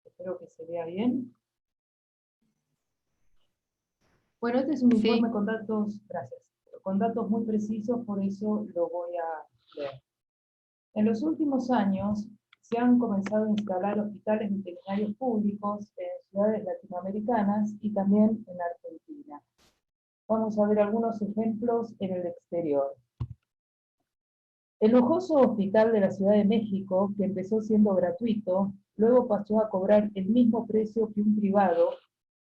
Espero que se vea bien. Bueno, este es un informe Sí, con datos, gracias, con datos muy precisos, por eso lo voy a leer. En los últimos años se han comenzado a instalar hospitales veterinarios públicos en ciudades latinoamericanas y también en Argentina. Vamos a ver algunos ejemplos en el exterior. El lujoso hospital de la Ciudad de México, que empezó siendo gratuito, luego pasó a cobrar el mismo precio que un privado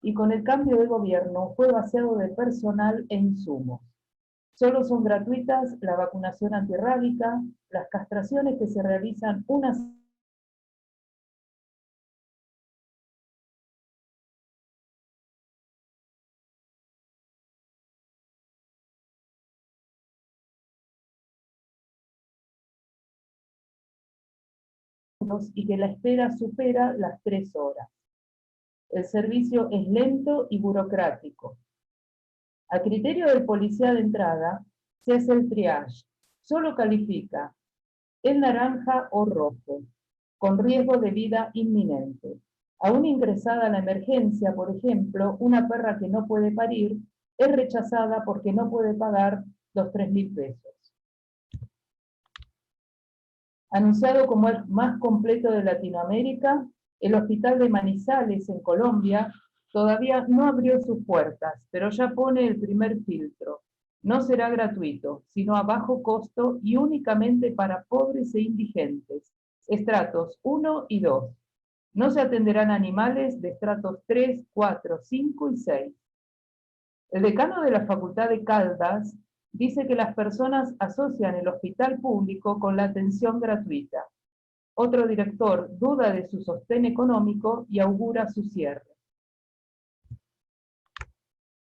y con el cambio de gobierno fue vaciado de personal e insumos. Solo son gratuitas la vacunación antirrábica, las castraciones que se realizan unas y que la espera supera las 3 horas. El servicio es lento y burocrático. A criterio del policía de entrada, se hace el triage. Solo califica el naranja o rojo, con riesgo de vida inminente. Aún ingresada a la emergencia, por ejemplo, una perra que no puede parir es rechazada porque no puede pagar los 3.000 pesos. Anunciado como el más completo de Latinoamérica, el Hospital de Manizales, en Colombia, todavía no abrió sus puertas, pero ya pone el primer filtro. No será gratuito, sino a bajo costo y únicamente para pobres e indigentes, estratos 1 y 2. No se atenderán animales de estratos 3, 4, 5 y 6. El decano de la Facultad de Caldas dice que las personas asocian el hospital público con la atención gratuita. Otro director duda de su sostén económico y augura su cierre.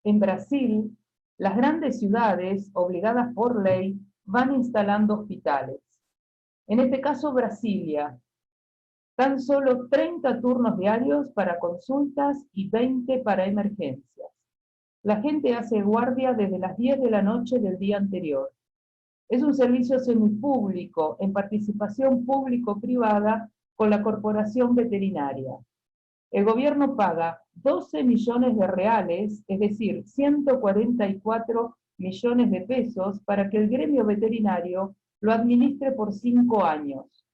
En Brasil, las grandes ciudades, obligadas por ley, van instalando hospitales. En este caso, Brasilia. Tan solo 30 turnos diarios para consultas y 20 para emergencias. La gente hace guardia desde las 10 de la noche del día anterior. Es un servicio semipúblico en participación público-privada con la corporación veterinaria. El gobierno paga 12 millones de reales, es decir, 144 millones de pesos, para que el gremio veterinario lo administre por 5 años.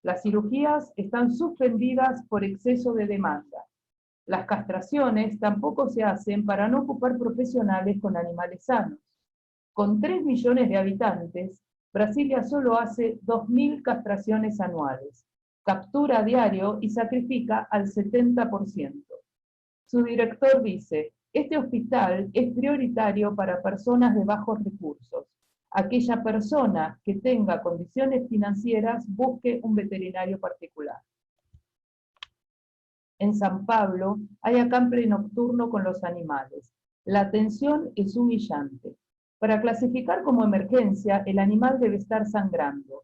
Las cirugías están suspendidas por exceso de demanda. Las castraciones tampoco se hacen para no ocupar profesionales con animales sanos. Con 3 millones de habitantes, Brasilia solo hace 2.000 castraciones anuales, captura a diario y sacrifica al 70%. Su director dice, este hospital es prioritario para personas de bajos recursos. Aquella persona que tenga condiciones financieras busque un veterinario particular. En San Pablo hay acample nocturno con los animales. La atención es humillante. Para clasificar como emergencia, el animal debe estar sangrando.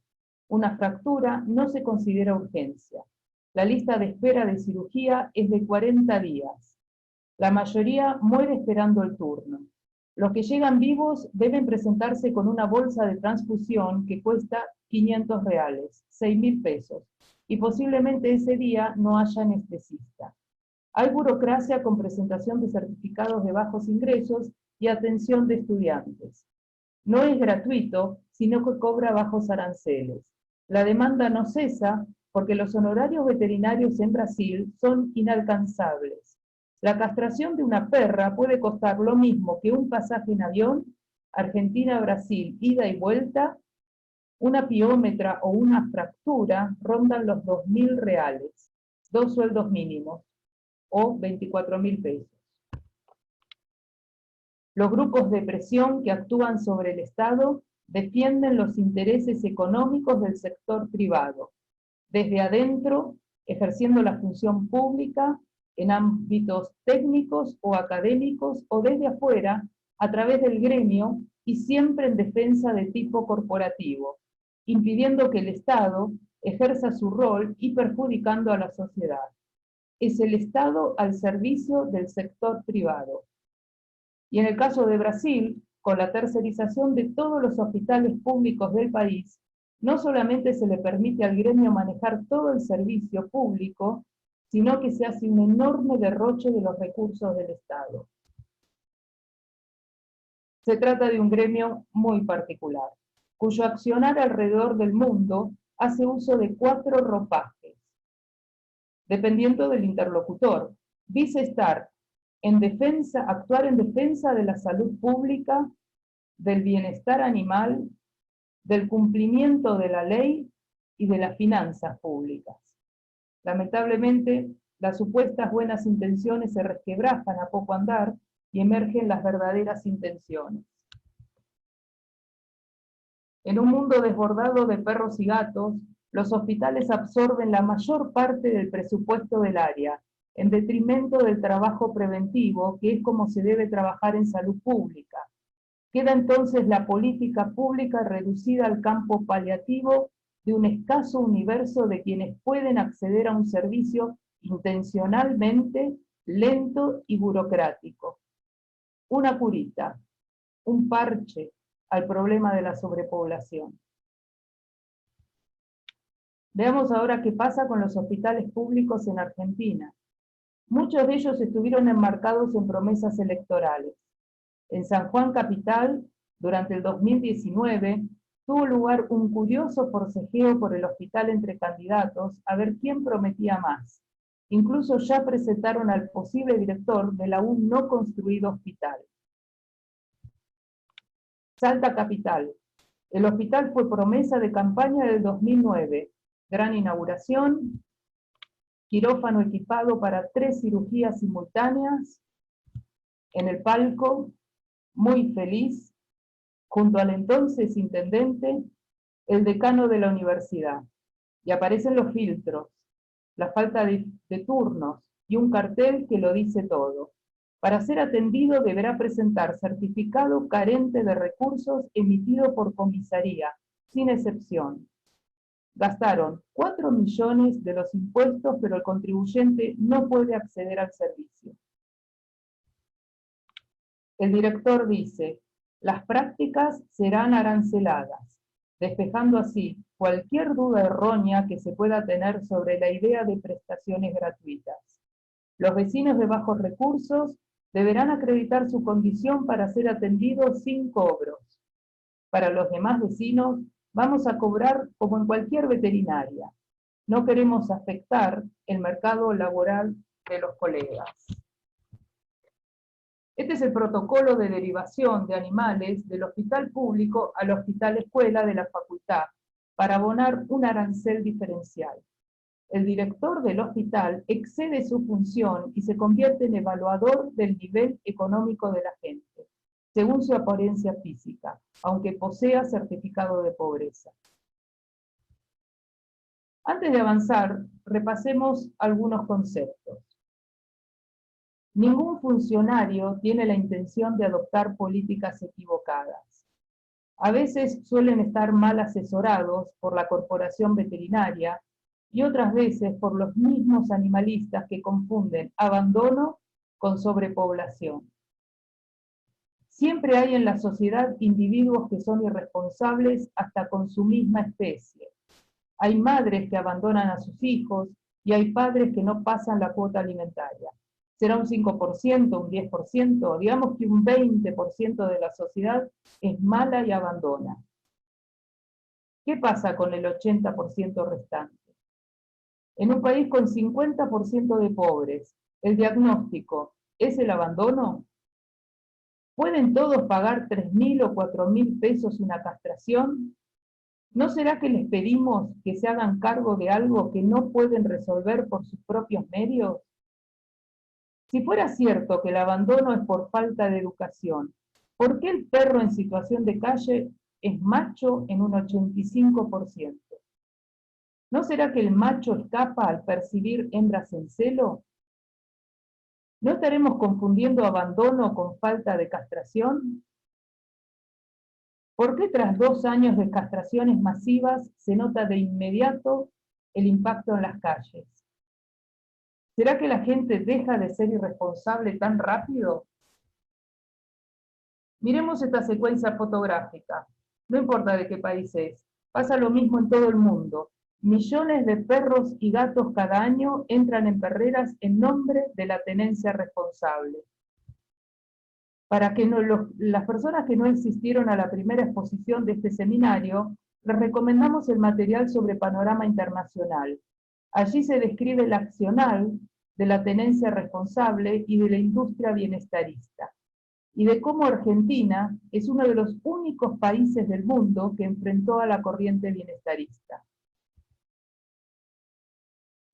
Una fractura no se considera urgencia. La lista de espera de cirugía es de 40 días. La mayoría muere esperando el turno. Los que llegan vivos deben presentarse con una bolsa de transfusión que cuesta 500 reales, 6.000 pesos, y posiblemente ese día no haya anestesista. Hay burocracia con presentación de certificados de bajos ingresos y atención de estudiantes. No es gratuito, sino que cobra bajos aranceles. La demanda no cesa porque los honorarios veterinarios en Brasil son inalcanzables. La castración de una perra puede costar lo mismo que un pasaje en avión, Argentina-Brasil, ida y vuelta. Una piómetra o una fractura rondan los 2.000 reales, 2 sueldos mínimos, o 24.000 pesos. Los grupos de presión que actúan sobre el Estado defienden los intereses económicos del sector privado, desde adentro, ejerciendo la función pública en ámbitos técnicos o académicos, o desde afuera, a través del gremio, y siempre en defensa de tipo corporativo, impidiendo que el Estado ejerza su rol y perjudicando a la sociedad. Es el Estado al servicio del sector privado. Y en el caso de Brasil, con la tercerización de todos los hospitales públicos del país, No solamente se le permite al gremio manejar todo el servicio público, sino que se hace un enorme derroche de los recursos del Estado. Se trata de un gremio muy particular, cuyo accionar alrededor del mundo hace uso de 4 ropajes, dependiendo del interlocutor. Dice estar en defensa, actuar en defensa de la salud pública, del bienestar animal, del cumplimiento de la ley y de las finanzas públicas. Lamentablemente, las supuestas buenas intenciones se resquebrajan a poco andar y emergen las verdaderas intenciones. En un mundo desbordado de perros y gatos, los hospitales absorben la mayor parte del presupuesto del área, en detrimento del trabajo preventivo, que es como se debe trabajar en salud pública. Queda entonces la política pública reducida al campo paliativo de un escaso universo de quienes pueden acceder a un servicio intencionalmente lento y burocrático. Una curita, un parche al problema de la sobrepoblación. Veamos ahora qué pasa con los hospitales públicos en Argentina. Muchos de ellos estuvieron enmarcados en promesas electorales. En San Juan Capital, durante el 2019, tuvo lugar un curioso forcejeo por el hospital entre candidatos a ver quién prometía más. Incluso ya presentaron al posible director del aún no construido hospital. Salta Capital. El hospital fue promesa de campaña del 2009. Gran inauguración, quirófano equipado para 3 cirugías simultáneas. En el palco, muy feliz, junto al entonces intendente, el decano de la universidad. Y aparecen los filtros, la falta de turnos y un cartel que lo dice todo. Para ser atendido deberá presentar certificado carente de recursos emitido por comisaría, sin excepción. Gastaron 4 millones de los impuestos, pero el contribuyente no puede acceder al servicio. El director dice, las prácticas serán aranceladas, despejando así cualquier duda errónea que se pueda tener sobre la idea de prestaciones gratuitas. Los vecinos de bajos recursos deberán acreditar su condición para ser atendidos sin cobros. Para los demás vecinos, vamos a cobrar como en cualquier veterinaria. No queremos afectar el mercado laboral de los colegas. Este es el protocolo de derivación de animales del hospital público al hospital escuela de la facultad, para abonar un arancel diferencial. El director del hospital excede su función y se convierte en evaluador del nivel económico de la gente, según su apariencia física, aunque posea certificado de pobreza. Antes de avanzar, repasemos algunos conceptos. Ningún funcionario tiene la intención de adoptar políticas equivocadas. A veces suelen estar mal asesorados por la corporación veterinaria y otras veces por los mismos animalistas que confunden abandono con sobrepoblación. Siempre hay en la sociedad individuos que son irresponsables hasta con su misma especie. Hay madres que abandonan a sus hijos y hay padres que no pasan la cuota alimentaria. Será un 5%, un 10%, digamos que un 20% de la sociedad es mala y abandona. ¿Qué pasa con el 80% restante? En un país con 50% de pobres, ¿el diagnóstico es el abandono? ¿Pueden todos pagar 3.000 o 4.000 pesos una castración? ¿No será que les pedimos que se hagan cargo de algo que no pueden resolver por sus propios medios? Si fuera cierto que el abandono es por falta de educación, ¿por qué el perro en situación de calle es macho en un 85%? ¿No será que el macho escapa al percibir hembras en celo? ¿No estaremos confundiendo abandono con falta de castración? ¿Por qué tras 2 años de castraciones masivas se nota de inmediato el impacto en las calles? ¿Será que la gente deja de ser irresponsable tan rápido? Miremos esta secuencia fotográfica, no importa de qué país es. Pasa lo mismo en todo el mundo. Millones de perros y gatos cada año entran en perreras en nombre de la tenencia responsable. Para que las personas que no asistieron a la primera exposición de este seminario, les recomendamos el material sobre panorama internacional. Allí se describe el accional de la tenencia responsable y de la industria bienestarista, y de cómo Argentina es uno de los únicos países del mundo que enfrentó a la corriente bienestarista.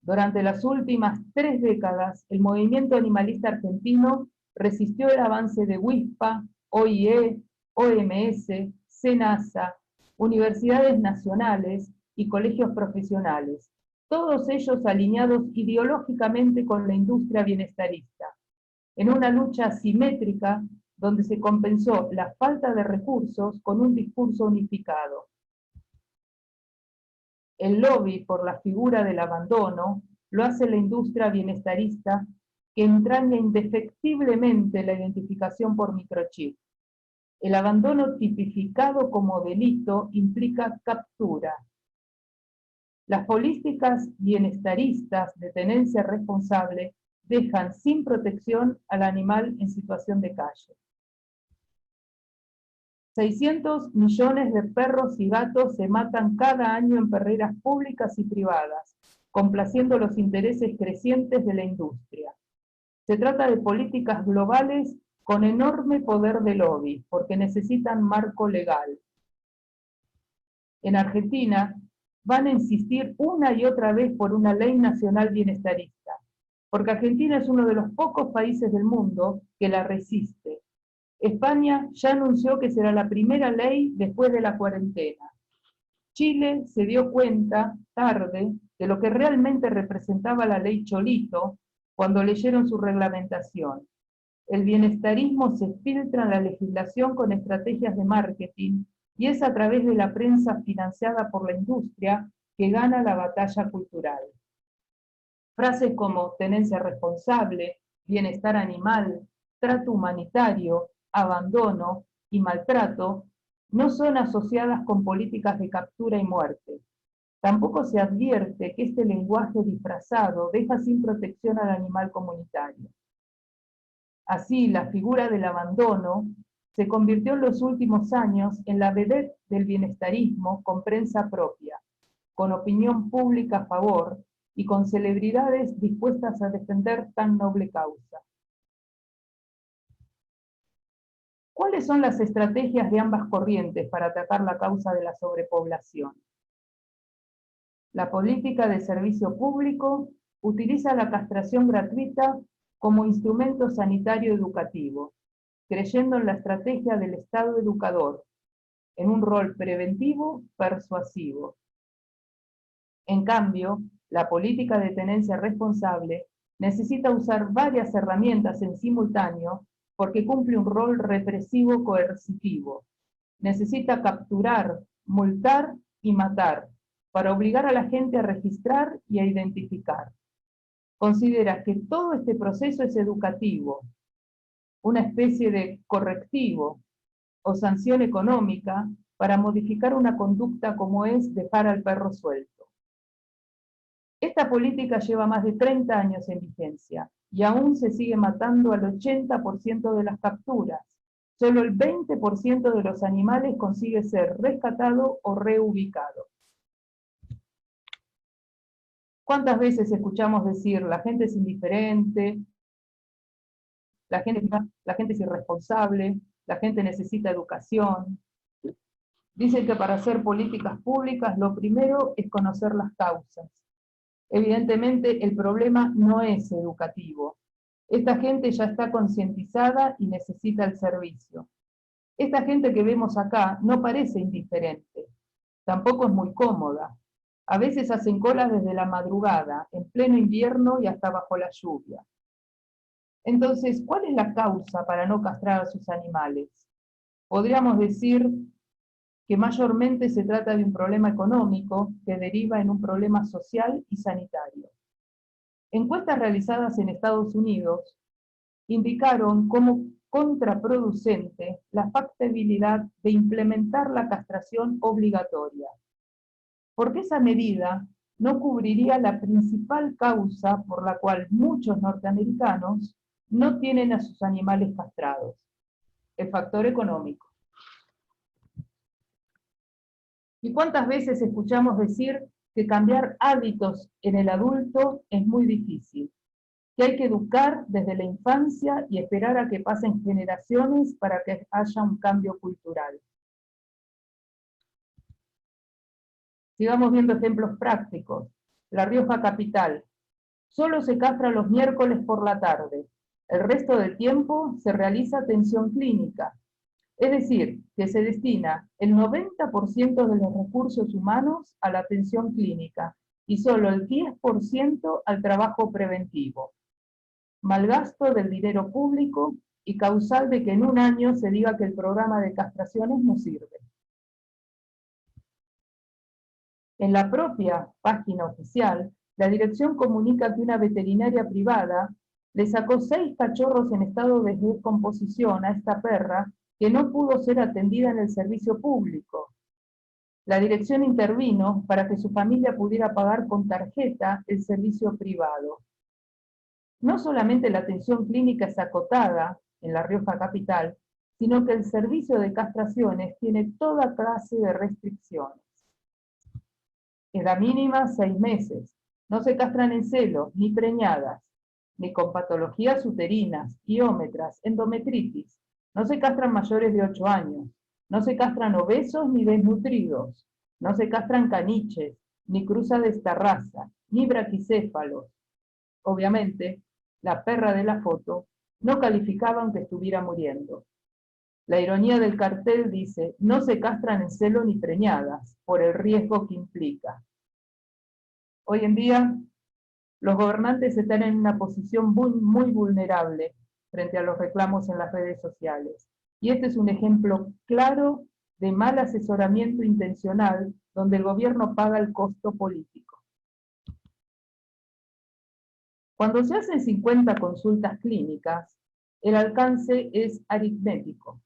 Durante las últimas 3 décadas, el movimiento animalista argentino resistió el avance de WISPA, OIE, OMS, SENASA, universidades nacionales y colegios profesionales, todos ellos alineados ideológicamente con la industria bienestarista, en una lucha asimétrica donde se compensó la falta de recursos con un discurso unificado. El lobby por la figura del abandono lo hace la industria bienestarista, que entraña indefectiblemente la identificación por microchip. El abandono tipificado como delito implica captura. Las políticas bienestaristas de tenencia responsable dejan sin protección al animal en situación de calle. 600 millones de perros y gatos se matan cada año en perreras públicas y privadas, complaciendo los intereses crecientes de la industria. Se trata de políticas globales con enorme poder de lobby, porque necesitan marco legal. En Argentina van a insistir una y otra vez por una ley nacional bienestarista, porque Argentina es uno de los pocos países del mundo que la resiste. España ya anunció que será la primera ley después de la cuarentena. Chile se dio cuenta, tarde, de lo que realmente representaba la ley Cholito cuando leyeron su reglamentación. El bienestarismo se filtra en la legislación con estrategias de marketing y es a través de la prensa financiada por la industria que gana la batalla cultural. Frases como tenencia responsable, bienestar animal, trato humanitario, abandono y maltrato no son asociadas con políticas de captura y muerte. Tampoco se advierte que este lenguaje disfrazado deja sin protección al animal comunitario. Así, la figura del abandono se convirtió en los últimos años en la vedette del bienestarismo con prensa propia, con opinión pública a favor y con celebridades dispuestas a defender tan noble causa. ¿Cuáles son las estrategias de ambas corrientes para atacar la causa de la sobrepoblación? La política de servicio público utiliza la castración gratuita como instrumento sanitario educativo, creyendo en la estrategia del Estado educador, en un rol preventivo persuasivo. En cambio, la política de tenencia responsable necesita usar varias herramientas en simultáneo porque cumple un rol represivo coercitivo. Necesita capturar, multar y matar para obligar a la gente a registrar y a identificar. Considera que todo este proceso es educativo, una especie de correctivo o sanción económica para modificar una conducta como es dejar al perro suelto. Esta política lleva más de 30 años en vigencia y aún se sigue matando al 80% de las capturas. Solo el 20% de los animales consigue ser rescatado o reubicado. ¿Cuántas veces escuchamos decir la gente es indiferente, la gente es irresponsable, la gente necesita educación? Dicen que para hacer políticas públicas lo primero es conocer las causas. Evidentemente el problema no es educativo. Esta gente ya está concientizada y necesita el servicio. Esta gente que vemos acá no parece indiferente, tampoco es muy cómoda. A veces hacen colas desde la madrugada, en pleno invierno y hasta bajo la lluvia. Entonces, ¿cuál es la causa para no castrar a sus animales? Podríamos decir que mayormente se trata de un problema económico que deriva en un problema social y sanitario. Encuestas realizadas en Estados Unidos indicaron como contraproducente la factibilidad de implementar la castración obligatoria. porque esa medida no cubriría la principal causa por la cual muchos norteamericanos no tienen a sus animales castrados, el factor económico. ¿Y cuántas veces escuchamos decir que cambiar hábitos en el adulto es muy difícil? Que hay que educar desde la infancia y esperar a que pasen generaciones para que haya un cambio cultural. Sigamos viendo ejemplos prácticos. La Rioja capital. Solo se castra los miércoles por la tarde. El resto del tiempo se realiza atención clínica. Es decir, que se destina el 90% de los recursos humanos a la atención clínica y solo el 10% al trabajo preventivo. Malgasto del dinero público y causal de que en un año se diga que el programa de castraciones no sirve. En la propia página oficial, la dirección comunica que una veterinaria privada le sacó 6 cachorros en estado de descomposición a esta perra que no pudo ser atendida en el servicio público. La dirección intervino para que su familia pudiera pagar con tarjeta el servicio privado. No solamente la atención clínica es acotada en La Rioja capital, sino que el servicio de castraciones tiene toda clase de restricciones. Edad mínima 6 meses. No se castran en celo, ni preñadas, ni con patologías uterinas, iómetras, endometritis. No se castran mayores de 8 años. No se castran obesos ni desnutridos. No se castran caniches, ni cruza de esta raza, ni braquicéfalos. Obviamente, la perra de la foto no calificaba aunque estuviera muriendo. La ironía del cartel dice, no se castran en celo ni preñadas, por el riesgo que implica. Hoy en día, los gobernantes están en una posición muy vulnerable frente a los reclamos en las redes sociales. Y este es un ejemplo claro de mal asesoramiento intencional, donde el gobierno paga el costo político. Cuando se hacen 50 consultas clínicas, el alcance es aritmético,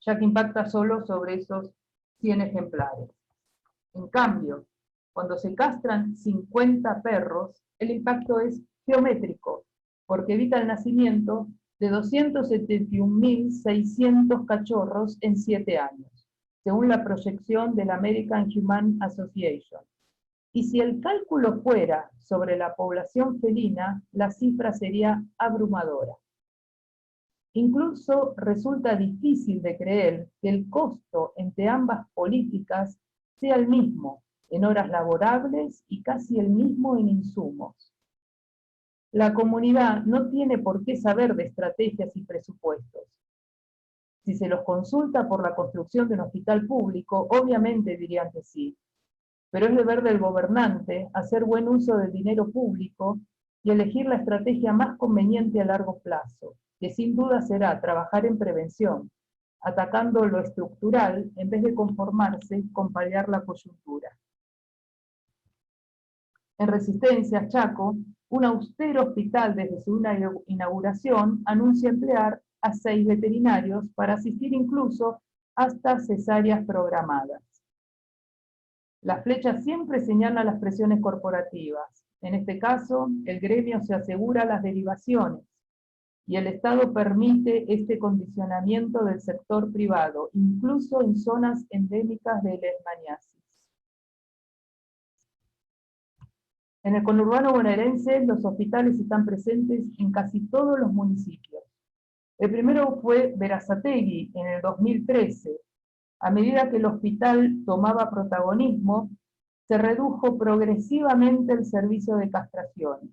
ya que impacta solo sobre esos 100 ejemplares. En cambio, cuando se castran 50 perros, el impacto es geométrico, porque evita el nacimiento de 271.600 cachorros en 7 años, según la proyección de la American Humane Association. Y si el cálculo fuera sobre la población felina, la cifra sería abrumadora. Incluso resulta difícil de creer que el costo entre ambas políticas sea el mismo en horas laborables y casi el mismo en insumos. La comunidad no tiene por qué saber de estrategias y presupuestos. Si se los consulta por la construcción de un hospital público, obviamente dirían que sí, pero es deber del gobernante hacer buen uso del dinero público y elegir la estrategia más conveniente a largo plazo, que sin duda será trabajar en prevención, atacando lo estructural en vez de conformarse con paliar la coyuntura. En Resistencia, Chaco, un austero hospital desde su inauguración anuncia emplear a 6 veterinarios para asistir incluso hasta cesáreas programadas. Las flechas siempre señalan las presiones corporativas. En este caso, el gremio se asegura las derivaciones y el Estado permite este condicionamiento del sector privado, incluso en zonas endémicas de leishmaniasis. En el conurbano bonaerense, los hospitales están presentes en casi todos los municipios. El primero fue Berazategui en el 2013. A medida que el hospital tomaba protagonismo, se redujo progresivamente el servicio de castraciones.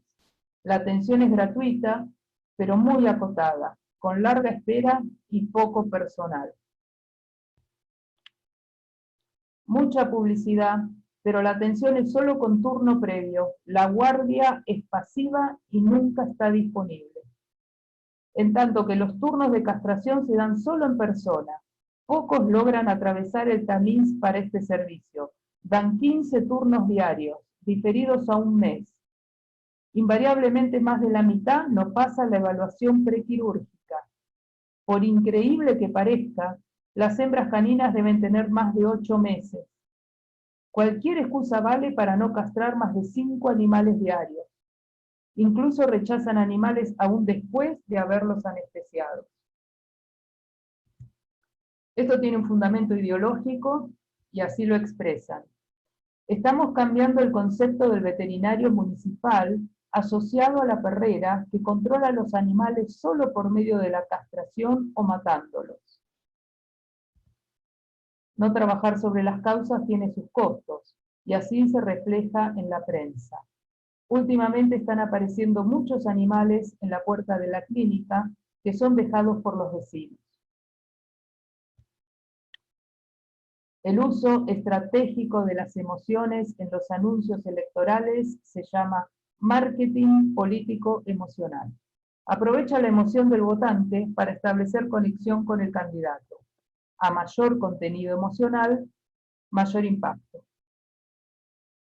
La atención es gratuita, pero muy acotada, con larga espera y poco personal. Mucha publicidad, pero la atención es solo con turno previo. La guardia es pasiva y nunca está disponible. En tanto que los turnos de castración se dan solo en persona. Pocos logran atravesar el tamiz para este servicio. Dan 15 turnos diarios, diferidos a un mes. Invariablemente más de la mitad no pasa la evaluación prequirúrgica. Por increíble que parezca, las hembras caninas deben tener más de 8 meses. Cualquier excusa vale para no castrar más de 5 animales diarios. Incluso rechazan animales aún después de haberlos anestesiado. Esto tiene un fundamento ideológico y así lo expresan. Estamos cambiando el concepto del veterinario municipal asociado a la perrera que controla a los animales solo por medio de la castración o matándolos. No trabajar sobre las causas tiene sus costos, y así se refleja en la prensa. Últimamente están apareciendo muchos animales en la puerta de la clínica que son dejados por los vecinos. El uso estratégico de las emociones en los anuncios electorales se llama marketing político emocional. Aprovecha la emoción del votante para establecer conexión con el candidato. A mayor contenido emocional, mayor impacto.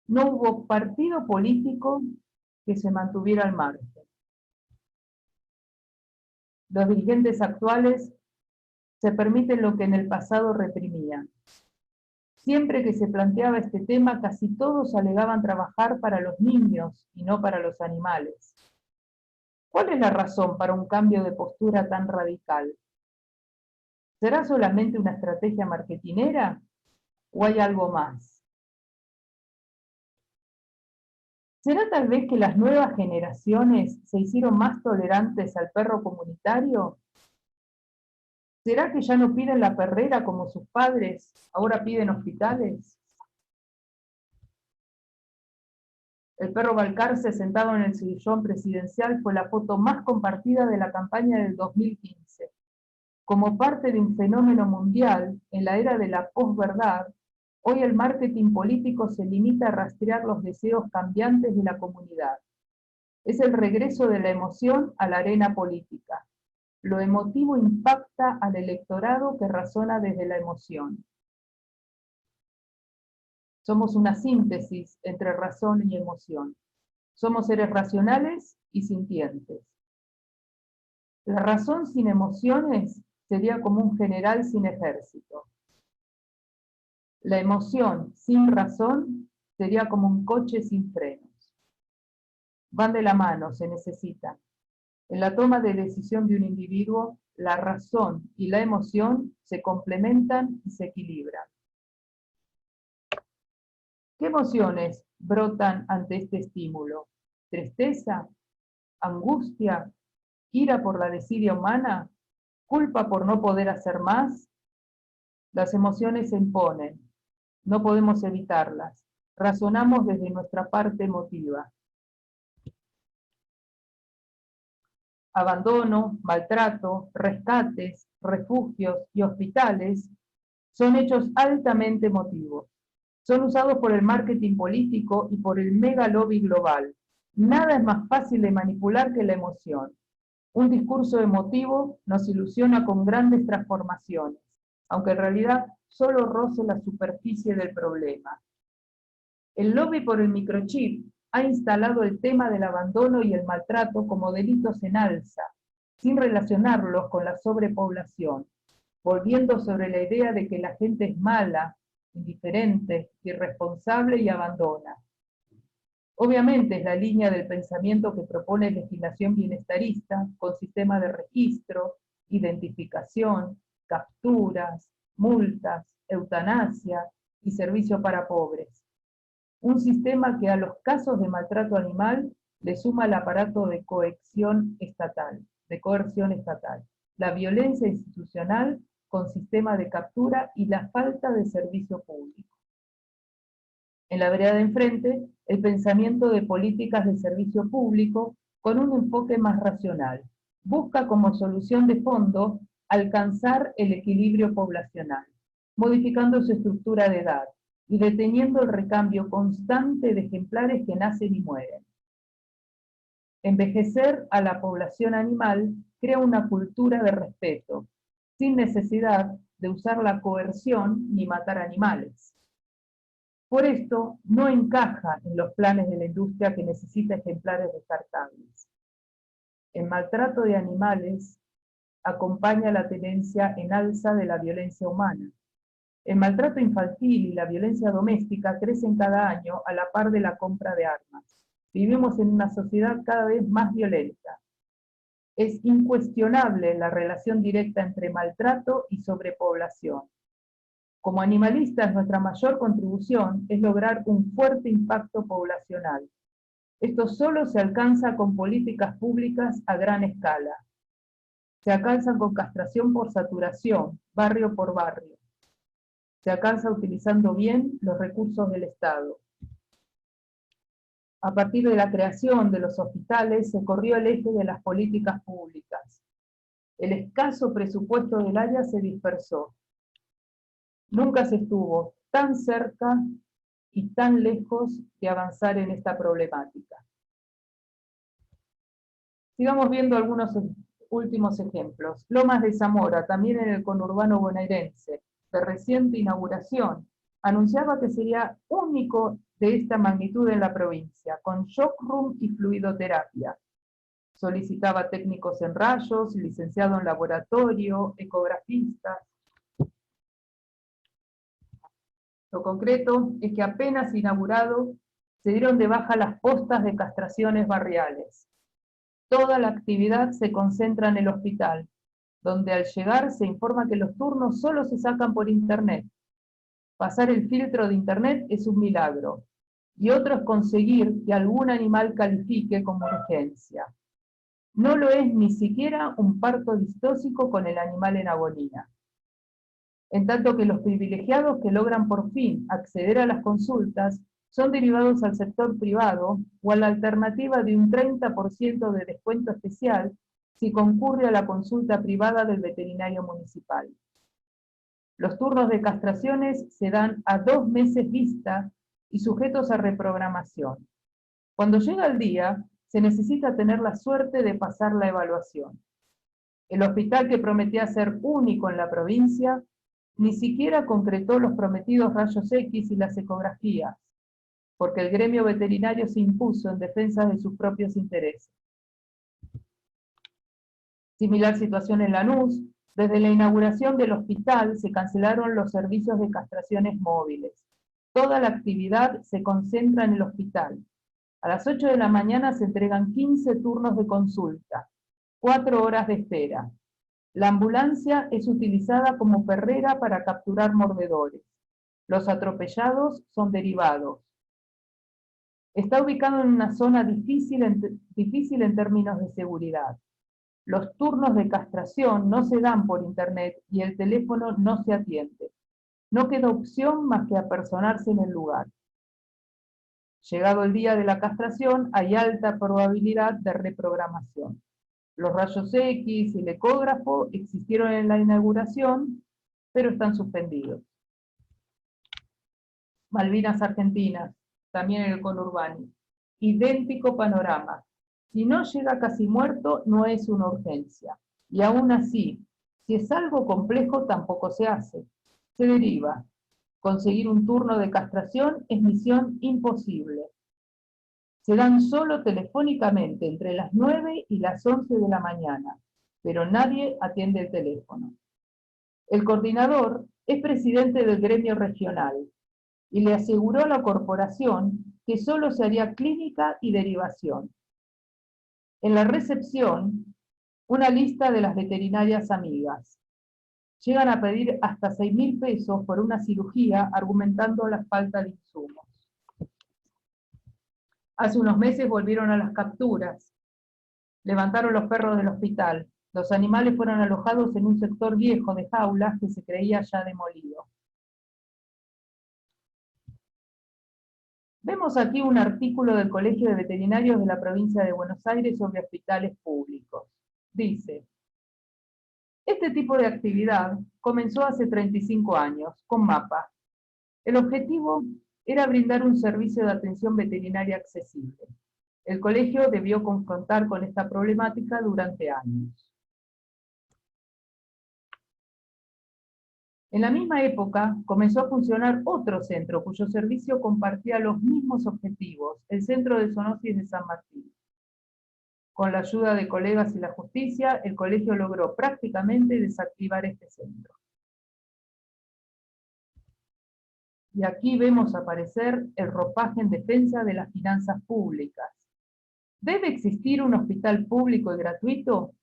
No hubo partido político que se mantuviera al margen. Los dirigentes actuales se permiten lo que en el pasado reprimían. Siempre que se planteaba este tema, casi todos alegaban trabajar para los niños y no para los animales. ¿Cuál es la razón para un cambio de postura tan radical? ¿Será solamente una estrategia marketinera o hay algo más? ¿Será tal vez que las nuevas generaciones se hicieron más tolerantes al perro comunitario? ¿Será que ya no piden la perrera como sus padres, ahora piden hospitales? El perro Balcarce sentado en el sillón presidencial fue la foto más compartida de la campaña del 2015. Como parte de un fenómeno mundial, en la era de la posverdad, hoy el marketing político se limita a rastrear los deseos cambiantes de la comunidad. Es el regreso de la emoción a la arena política. Lo emotivo impacta al electorado que razona desde la emoción. Somos una síntesis entre razón y emoción. Somos seres racionales y sintientes. La razón sin emociones sería como un general sin ejército. La emoción sin razón sería como un coche sin frenos. Van de la mano, se necesitan. En la toma de decisión de un individuo, la razón y la emoción se complementan y se equilibran. ¿Qué emociones brotan ante este estímulo? ¿Tristeza? ¿Angustia? ¿Ira por la desidia humana? ¿Culpa por no poder hacer más? Las emociones se imponen, no podemos evitarlas. Razonamos desde nuestra parte emotiva. Abandono, maltrato, rescates, refugios y hospitales son hechos altamente emotivos. Son usados por el marketing político y por el mega lobby global. Nada es más fácil de manipular que la emoción. Un discurso emotivo nos ilusiona con grandes transformaciones, aunque en realidad solo roce la superficie del problema. El lobby por el microchip ha instalado el tema del abandono y el maltrato como delitos en alza, sin relacionarlos con la sobrepoblación, volviendo sobre la idea de que la gente es mala, indiferente, irresponsable y abandona. Obviamente es la línea del pensamiento que propone legislación bienestarista con sistema de registro, identificación, capturas, multas, eutanasia y servicio para pobres. Un sistema que a los casos de maltrato animal le suma el aparato de coerción estatal, la violencia institucional con sistema de captura y la falta de servicio público. En la vereda de enfrente, el pensamiento de políticas de servicio público con un enfoque más racional. Busca como solución de fondo alcanzar el equilibrio poblacional, modificando su estructura de edad y deteniendo el recambio constante de ejemplares que nacen y mueren. Envejecer a la población animal crea una cultura de respeto, sin necesidad de usar la coerción ni matar animales. Por esto, no encaja en los planes de la industria que necesita ejemplares descartables. El maltrato de animales acompaña la tendencia en alza de la violencia humana. El maltrato infantil y la violencia doméstica crecen cada año a la par de la compra de armas. Vivimos en una sociedad cada vez más violenta. Es incuestionable la relación directa entre maltrato y sobrepoblación. Como animalistas, nuestra mayor contribución es lograr un fuerte impacto poblacional. Esto solo se alcanza con políticas públicas a gran escala. Se alcanzan con castración por saturación, barrio por barrio. Se alcanza utilizando bien los recursos del Estado. A partir de la creación de los hospitales se corrió el eje de las políticas públicas. El escaso presupuesto del área se dispersó. Nunca se estuvo tan cerca y tan lejos de avanzar en esta problemática. Sigamos viendo algunos últimos ejemplos. Lomas de Zamora, también en el conurbano bonaerense, de reciente inauguración, anunciaba que sería único de esta magnitud en la provincia, con shock room y fluidoterapia. Solicitaba técnicos en rayos, licenciado en laboratorio, ecografistas. Lo concreto es que apenas inaugurado, se dieron de baja las postas de castraciones barriales. Toda la actividad se concentra en el hospital, donde al llegar se informa que los turnos solo se sacan por internet. Pasar el filtro de internet es un milagro, y otro es conseguir que algún animal califique como urgencia. No lo es ni siquiera un parto distóxico con el animal en agonía. En tanto que los privilegiados que logran por fin acceder a las consultas son derivados al sector privado o a la alternativa de un 30% de descuento especial si concurre a la consulta privada del veterinario municipal. Los turnos de castraciones se dan a 2 meses vista y sujetos a reprogramación. Cuando llega el día, se necesita tener la suerte de pasar la evaluación. El hospital que prometía ser único en la provincia ni siquiera concretó los prometidos rayos X y las ecografías, porque el gremio veterinario se impuso en defensa de sus propios intereses. Similar situación en Lanús. Desde la inauguración del hospital se cancelaron los servicios de castraciones móviles. Toda la actividad se concentra en el hospital. A las 8 de la mañana se entregan 15 turnos de consulta, 4 horas de espera. La ambulancia es utilizada como perrera para capturar mordedores. Los atropellados son derivados. Está ubicado en una zona difícil en términos de seguridad. Los turnos de castración no se dan por internet y el teléfono no se atiende. No queda opción más que apersonarse en el lugar. Llegado el día de la castración, hay alta probabilidad de reprogramación. Los rayos X y el ecógrafo existieron en la inauguración, pero están suspendidos. Malvinas Argentinas, también en el conurbano. Idéntico panorama. Si no llega casi muerto, no es una urgencia. Y aún así, si es algo complejo, tampoco se hace. Se deriva. Conseguir un turno de castración es misión imposible. Se dan solo telefónicamente entre las 9 y las 11 de la mañana, pero nadie atiende el teléfono. El coordinador es presidente del gremio regional y le aseguró a la corporación que solo se haría clínica y derivación. En la recepción, una lista de las veterinarias amigas. Llegan a pedir hasta 6.000 pesos por una cirugía argumentando la falta de insumos. Hace unos meses volvieron a las capturas. Levantaron los perros del hospital. Los animales fueron alojados en un sector viejo de jaulas que se creía ya demolido. Vemos aquí un artículo del Colegio de Veterinarios de la provincia de Buenos Aires sobre hospitales públicos. Dice: este tipo de actividad comenzó hace 35 años, con MAPA. El objetivo era brindar un servicio de atención veterinaria accesible. El colegio debió confrontar con esta problemática durante años. En la misma época comenzó a funcionar otro centro cuyo servicio compartía los mismos objetivos, el Centro de Zoonosis de San Martín. Con la ayuda de colegas y la justicia, el colegio logró prácticamente desactivar este centro. Y aquí vemos aparecer el ropaje en defensa de las finanzas públicas. ¿Debe existir un hospital público y gratuito?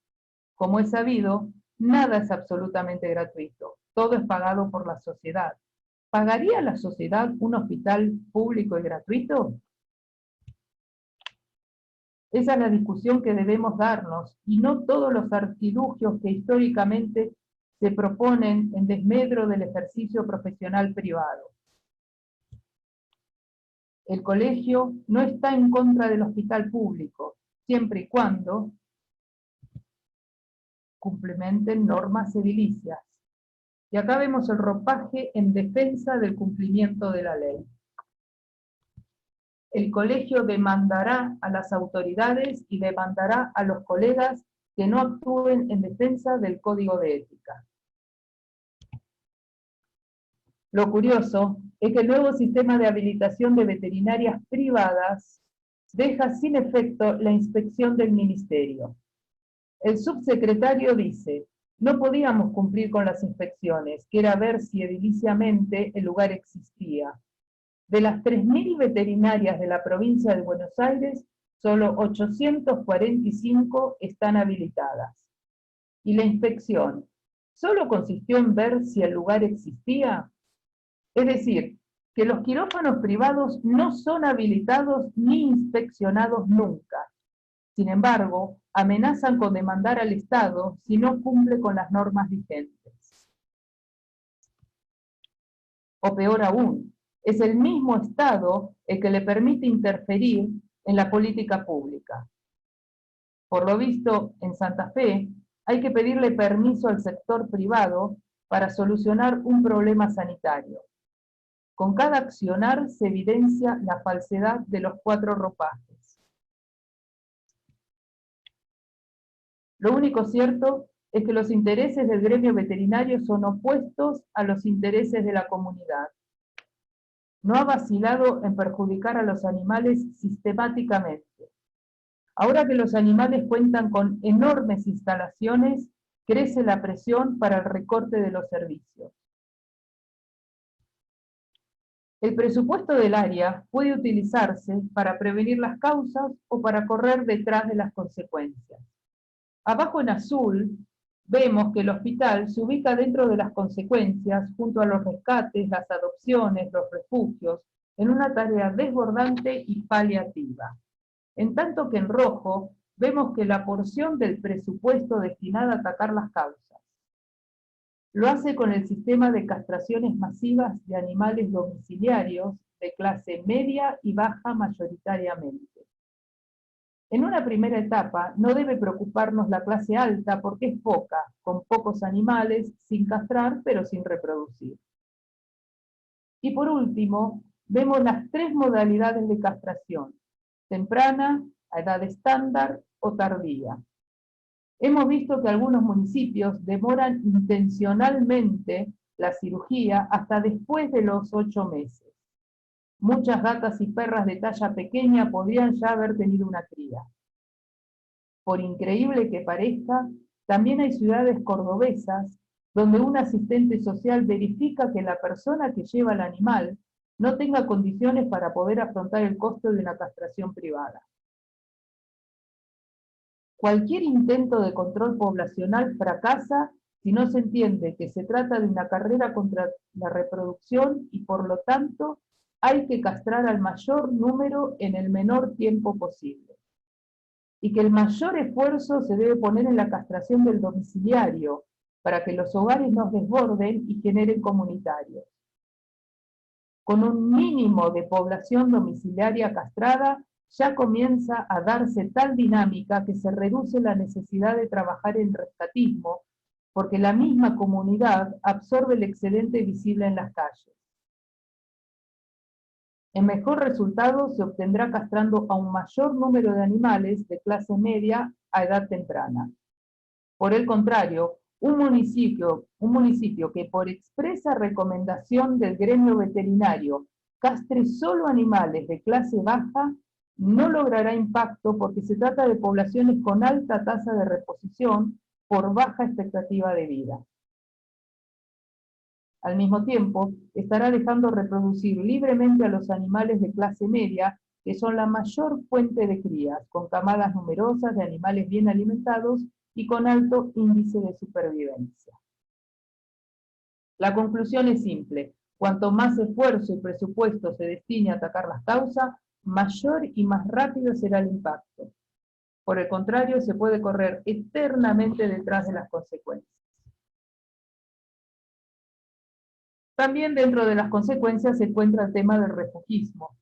Como es sabido, nada es absolutamente gratuito. Todo es pagado por la sociedad. ¿Pagaría la sociedad un hospital público y gratuito? Esa es la discusión que debemos darnos, y no todos los artilugios que históricamente se proponen en desmedro del ejercicio profesional privado. El colegio no está en contra del hospital público, siempre y cuando cumplimenten normas edilicias. Y acá vemos el ropaje en defensa del cumplimiento de la ley. El colegio demandará a las autoridades y demandará a los colegas que no actúen en defensa del código de ética. Lo curioso es que el nuevo sistema de habilitación de veterinarias privadas deja sin efecto la inspección del ministerio. El subsecretario dice: no podíamos cumplir con las inspecciones, que era ver si ediliciamente el lugar existía. De las 3.000 veterinarias de la provincia de Buenos Aires, solo 845 están habilitadas. ¿Y la inspección solo consistió en ver si el lugar existía? Es decir, que los quirófanos privados no son habilitados ni inspeccionados nunca. Sin embargo, amenazan con demandar al Estado si no cumple con las normas vigentes. O peor aún, es el mismo Estado el que le permite interferir en la política pública. Por lo visto, en Santa Fe, hay que pedirle permiso al sector privado para solucionar un problema sanitario. Con cada accionar se evidencia la falsedad de los 4 ropajes. Lo único cierto es que los intereses del gremio veterinario son opuestos a los intereses de la comunidad. No ha vacilado en perjudicar a los animales sistemáticamente. Ahora que los animales cuentan con enormes instalaciones, crece la presión para el recorte de los servicios. El presupuesto del área puede utilizarse para prevenir las causas o para correr detrás de las consecuencias. Abajo en azul vemos que el hospital se ubica dentro de las consecuencias junto a los rescates, las adopciones, los refugios, en una tarea desbordante y paliativa. En tanto que en rojo vemos que la porción del presupuesto destinada a atacar las causas lo hace con el sistema de castraciones masivas de animales domiciliarios de clase media y baja mayoritariamente. En una primera etapa no debe preocuparnos la clase alta porque es poca, con pocos animales, sin castrar pero sin reproducir. Y por último, vemos las 3 modalidades de castración: temprana, a edad estándar o tardía. Hemos visto que algunos municipios demoran intencionalmente la cirugía hasta después de los 8 meses. Muchas gatas y perras de talla pequeña podrían ya haber tenido una cría. Por increíble que parezca, también hay ciudades cordobesas donde un asistente social verifica que la persona que lleva al animal no tenga condiciones para poder afrontar el costo de una castración privada. Cualquier intento de control poblacional fracasa si no se entiende que se trata de una carrera contra la reproducción y por lo tanto hay que castrar al mayor número en el menor tiempo posible. Y que el mayor esfuerzo se debe poner en la castración del domiciliario para que los hogares no desborden y generen comunitarios. Con un mínimo de población domiciliaria castrada, ya comienza a darse tal dinámica que se reduce la necesidad de trabajar en rescatismo, porque la misma comunidad absorbe el excedente visible en las calles. El mejor resultado se obtendrá castrando a un mayor número de animales de clase media a edad temprana. Por el contrario, un municipio que por expresa recomendación del gremio veterinario castre solo animales de clase baja, no logrará impacto porque se trata de poblaciones con alta tasa de reposición por baja expectativa de vida. Al mismo tiempo, estará dejando reproducir libremente a los animales de clase media, que son la mayor fuente de crías, con camadas numerosas de animales bien alimentados y con alto índice de supervivencia. La conclusión es simple: cuanto más esfuerzo y presupuesto se destine a atacar las causas, mayor y más rápido será el impacto. Por el contrario, se puede correr eternamente detrás de las consecuencias. También dentro de las consecuencias se encuentra el tema del refugismo.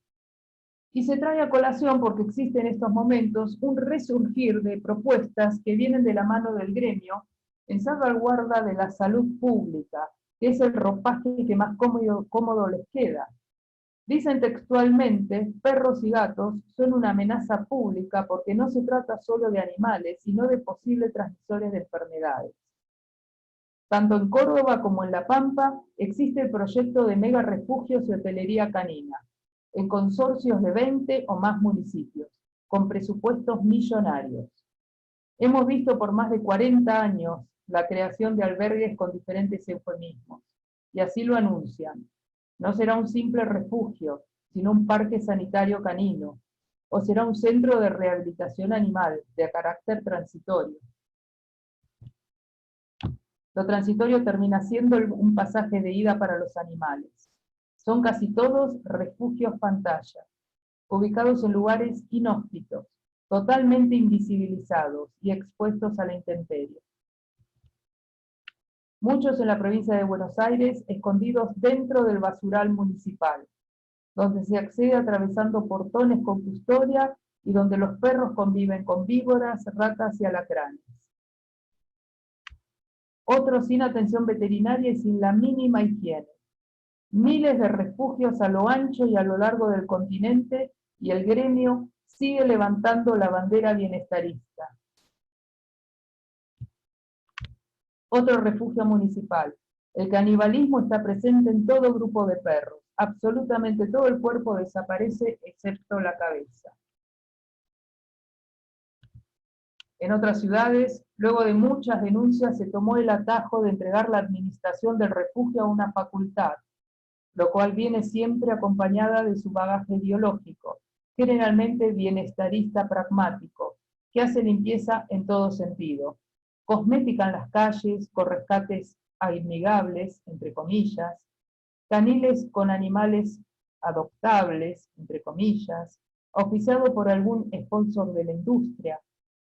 Y se trae a colación porque existe en estos momentos un resurgir de propuestas que vienen de la mano del gremio en salvaguarda de la salud pública, que es el ropaje que más cómodo les queda. Dicen textualmente: perros y gatos son una amenaza pública porque no se trata solo de animales, sino de posibles transmisores de enfermedades. Tanto en Córdoba como en La Pampa existe el proyecto de mega refugios y hotelería canina, en consorcios de 20 o más municipios, con presupuestos millonarios. Hemos visto por más de 40 años la creación de albergues con diferentes eufemismos, y así lo anuncian. No será un simple refugio, sino un parque sanitario canino, o será un centro de rehabilitación animal de carácter transitorio. Lo transitorio termina siendo un pasaje de ida para los animales. Son casi todos refugios pantalla, ubicados en lugares inhóspitos, totalmente invisibilizados y expuestos a la intemperie. Muchos en la provincia de Buenos Aires, escondidos dentro del basural municipal, donde se accede atravesando portones con custodia y donde los perros conviven con víboras, ratas y alacranes. Otros sin atención veterinaria y sin la mínima higiene. Miles de refugios a lo ancho y a lo largo del continente, y el gremio sigue levantando la bandera bienestarista. Otro refugio municipal. El canibalismo está presente en todo grupo de perros. Absolutamente todo el cuerpo desaparece excepto la cabeza. En otras ciudades, luego de muchas denuncias, se tomó el atajo de entregar la administración del refugio a una facultad, lo cual viene siempre acompañada de su bagaje ideológico, generalmente bienestarista pragmático, que hace limpieza en todo sentido. Cosmética en las calles, con rescates amigables, entre comillas, caniles con animales adoptables, entre comillas, oficiado por algún sponsor de la industria,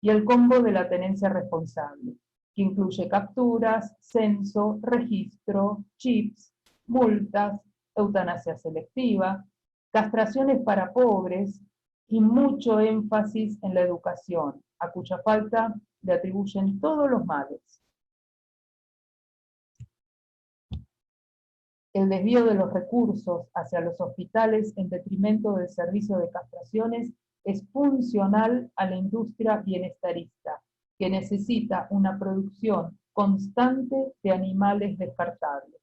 y el combo de la tenencia responsable, que incluye capturas, censo, registro, chips, multas, eutanasia selectiva, castraciones para pobres y mucho énfasis en la educación, a cuya falta le atribuyen todos los males. El desvío de los recursos hacia los hospitales en detrimento del servicio de castraciones es funcional a la industria bienestarista, que necesita una producción constante de animales descartables.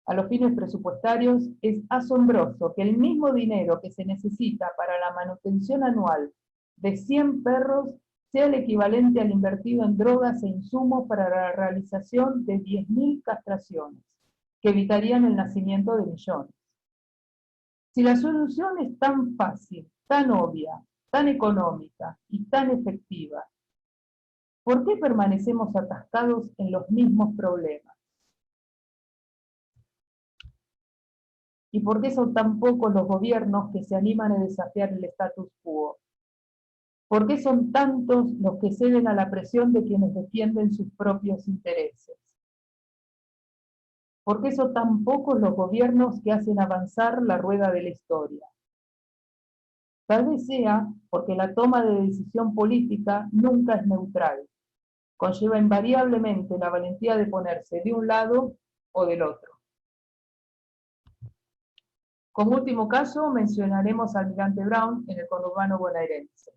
A los fines presupuestarios, es asombroso que el mismo dinero que se necesita para la manutención anual de 100 perros sea el equivalente al invertido en drogas e insumos para la realización de 10.000 castraciones, que evitarían el nacimiento de millones. Si la solución es tan fácil, tan obvia, tan económica y tan efectiva, ¿por qué permanecemos atascados en los mismos problemas? ¿Y por qué son tan pocos los gobiernos que se animan a desafiar el status quo? ¿Por qué son tantos los que ceden a la presión de quienes defienden sus propios intereses? ¿Por qué son tan pocos los gobiernos que hacen avanzar la rueda de la historia? Tal vez sea porque la toma de decisión política nunca es neutral. Conlleva invariablemente la valentía de ponerse de un lado o del otro. Como último caso, mencionaremos al Almirante Brown en el conurbano bonaerense.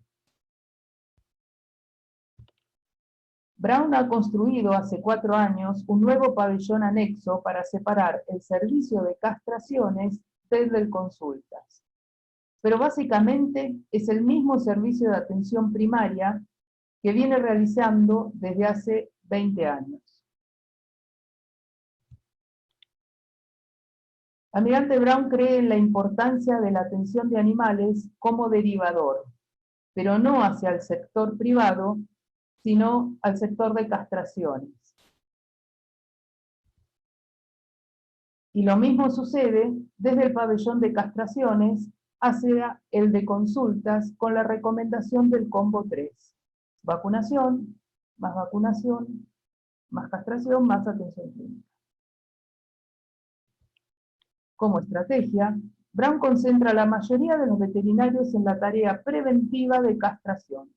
Brown ha construido hace 4 años un nuevo pabellón anexo para separar el servicio de castraciones del de consultas. Pero básicamente es el mismo servicio de atención primaria que viene realizando desde hace 20 años. Almirante Brown cree en la importancia de la atención de animales como derivador, pero no hacia el sector privado, sino al sector de castraciones. Y lo mismo sucede desde el pabellón de castraciones hacia el de consultas con la recomendación del combo 3. Vacunación, más castración, más atención clínica. Como estrategia, Brown concentra a la mayoría de los veterinarios en la tarea preventiva de castración,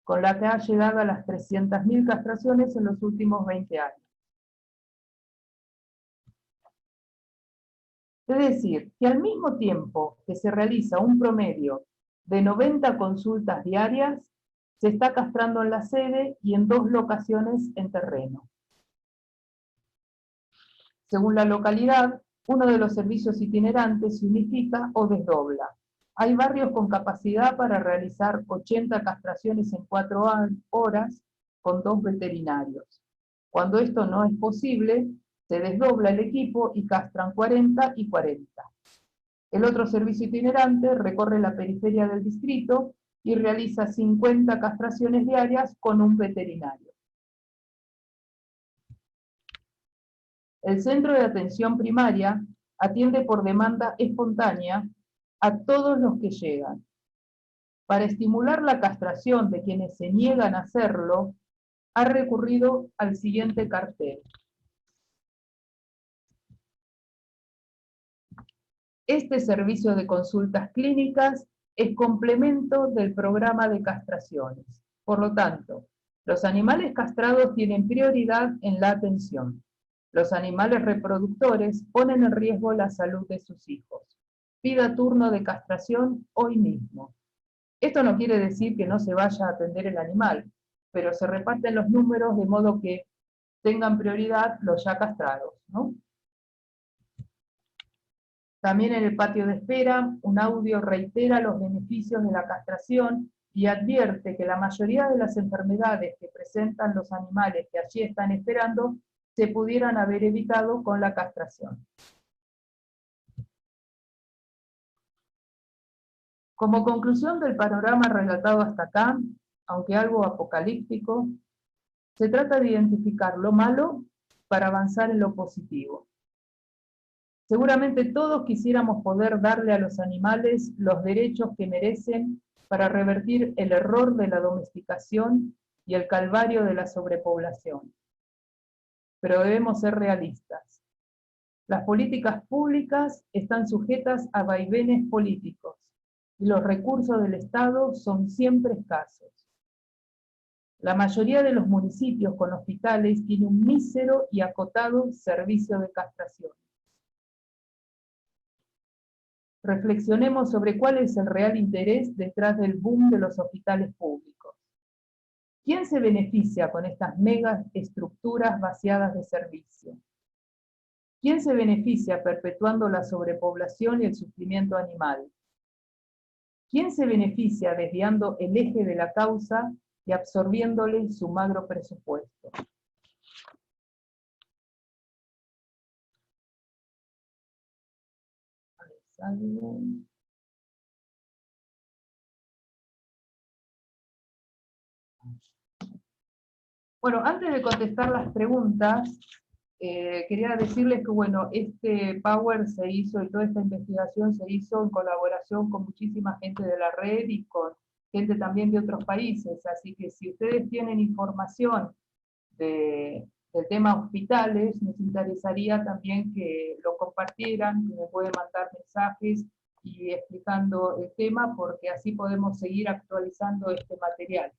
con la que ha llegado a las 300.000 castraciones en los últimos 20 años. Es decir, que al mismo tiempo que se realiza un promedio de 90 consultas diarias, se está castrando en la sede y en 2 locaciones en terreno. Según la localidad, uno de los servicios itinerantes se unifica o desdobla. Hay barrios con capacidad para realizar 80 castraciones en 4 horas con 2 veterinarios. Cuando esto no es posible, se desdobla el equipo y castran 40 y 40. El otro servicio itinerante recorre la periferia del distrito y realiza 50 castraciones diarias con un veterinario. El centro de atención primaria atiende por demanda espontánea a todos los que llegan. Para estimular la castración de quienes se niegan a hacerlo, ha recurrido al siguiente cartel. Este servicio de consultas clínicas es complemento del programa de castraciones. Por lo tanto, los animales castrados tienen prioridad en la atención. Los animales reproductores ponen en riesgo la salud de sus hijos. Pida turno de castración hoy mismo. Esto no quiere decir que no se vaya a atender el animal, pero se reparten los números de modo que tengan prioridad los ya castrados, ¿no? También en el patio de espera, un audio reitera los beneficios de la castración y advierte que la mayoría de las enfermedades que presentan los animales que allí están esperando se pudieran haber evitado con la castración. Como conclusión del panorama relatado hasta acá, aunque algo apocalíptico, se trata de identificar lo malo para avanzar en lo positivo. Seguramente todos quisiéramos poder darle a los animales los derechos que merecen para revertir el error de la domesticación y el calvario de la sobrepoblación. Pero debemos ser realistas. Las políticas públicas están sujetas a vaivenes políticos y los recursos del Estado son siempre escasos. La mayoría de los municipios con hospitales tiene un mísero y acotado servicio de castración. Reflexionemos sobre cuál es el real interés detrás del boom de los hospitales públicos. ¿Quién se beneficia con estas megas estructuras vaciadas de servicio? ¿Quién se beneficia perpetuando la sobrepoblación y el sufrimiento animal? ¿Quién se beneficia desviando el eje de la causa y absorbiéndole su magro presupuesto? Bueno, antes de contestar las preguntas, quería decirles que, bueno, este Power se hizo y toda esta investigación se hizo en colaboración con muchísima gente de la red y con gente también de otros países, así que si ustedes tienen información del tema hospitales, nos interesaría también que lo compartieran, que me pueden mandar mensajes y explicando el tema, porque así podemos seguir actualizando este material.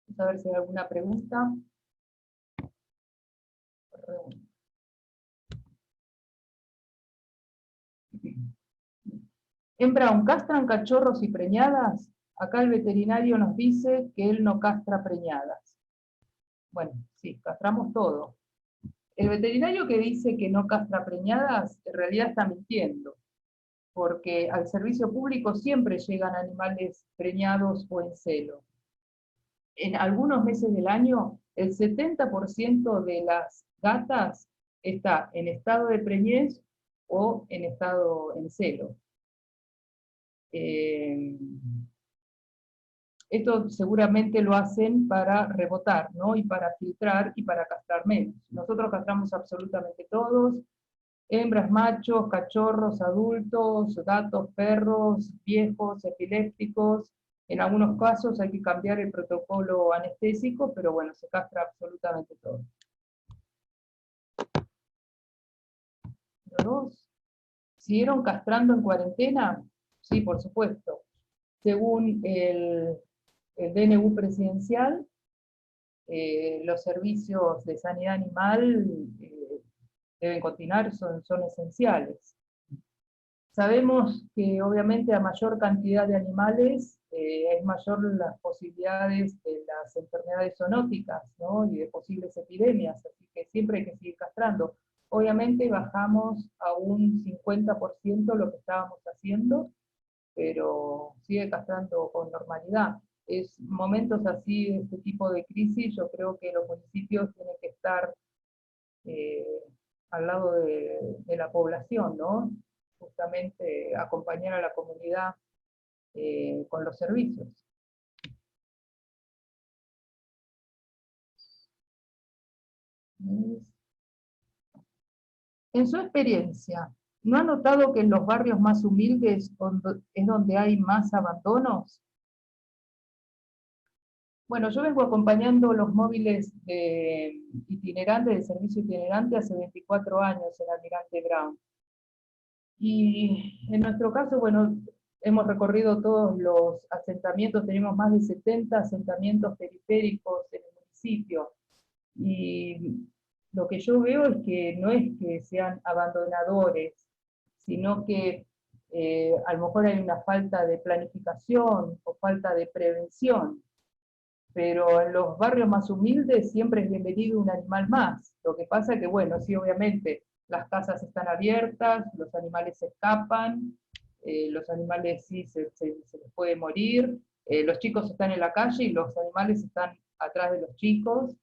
Vamos a ver si hay alguna pregunta. En Brown, ¿castran cachorros y preñadas? Acá el veterinario nos dice que él no castra preñadas. Bueno, sí, castramos todo. El veterinario que dice que no castra preñadas, en realidad está mintiendo, porque al servicio público siempre llegan animales preñados o en celo. en algunos meses del año, el 70% de las gatas está en estado de preñez o en estado en celo. Esto seguramente lo hacen para rebotar, ¿no? Y para filtrar y para castrar menos. Nosotros castramos absolutamente todos, hembras, machos, cachorros, adultos, gatos, perros, viejos, epilépticos. En algunos casos hay que cambiar el protocolo anestésico, pero bueno, se castra absolutamente todo. ¿Dos? ¿Siguieron castrando en cuarentena? Sí, por supuesto. Según el DNU presidencial, los servicios de sanidad animal deben continuar, son esenciales. Sabemos que obviamente a mayor cantidad de animales es mayor las posibilidades de las enfermedades zoonóticas, ¿no? Y de posibles epidemias, así que siempre hay que seguir castrando. Obviamente bajamos a un 50% lo que estábamos haciendo, pero sigue castrando con normalidad. Es momentos así, de este tipo de crisis, yo creo que los municipios tienen que estar eh, al lado de la población, ¿no? Justamente acompañar a la comunidad con los servicios. En su experiencia, ¿no ha notado que en los barrios más humildes es donde hay más abandonos? Bueno, yo vengo acompañando los móviles itinerantes, de servicio itinerante, hace 24 años en Almirante Brown. Y en nuestro caso, bueno, hemos recorrido todos los asentamientos, tenemos más de 70 asentamientos periféricos en el municipio. Y lo que yo veo es que no es que sean abandonadores, sino que a lo mejor hay una falta de planificación o falta de prevención. Pero en los barrios más humildes siempre es bienvenido un animal más. Lo que pasa es que, bueno, sí, obviamente, las casas están abiertas, los animales se escapan, los animales sí se les puede morir, los chicos están en la calle y los animales están atrás de los chicos,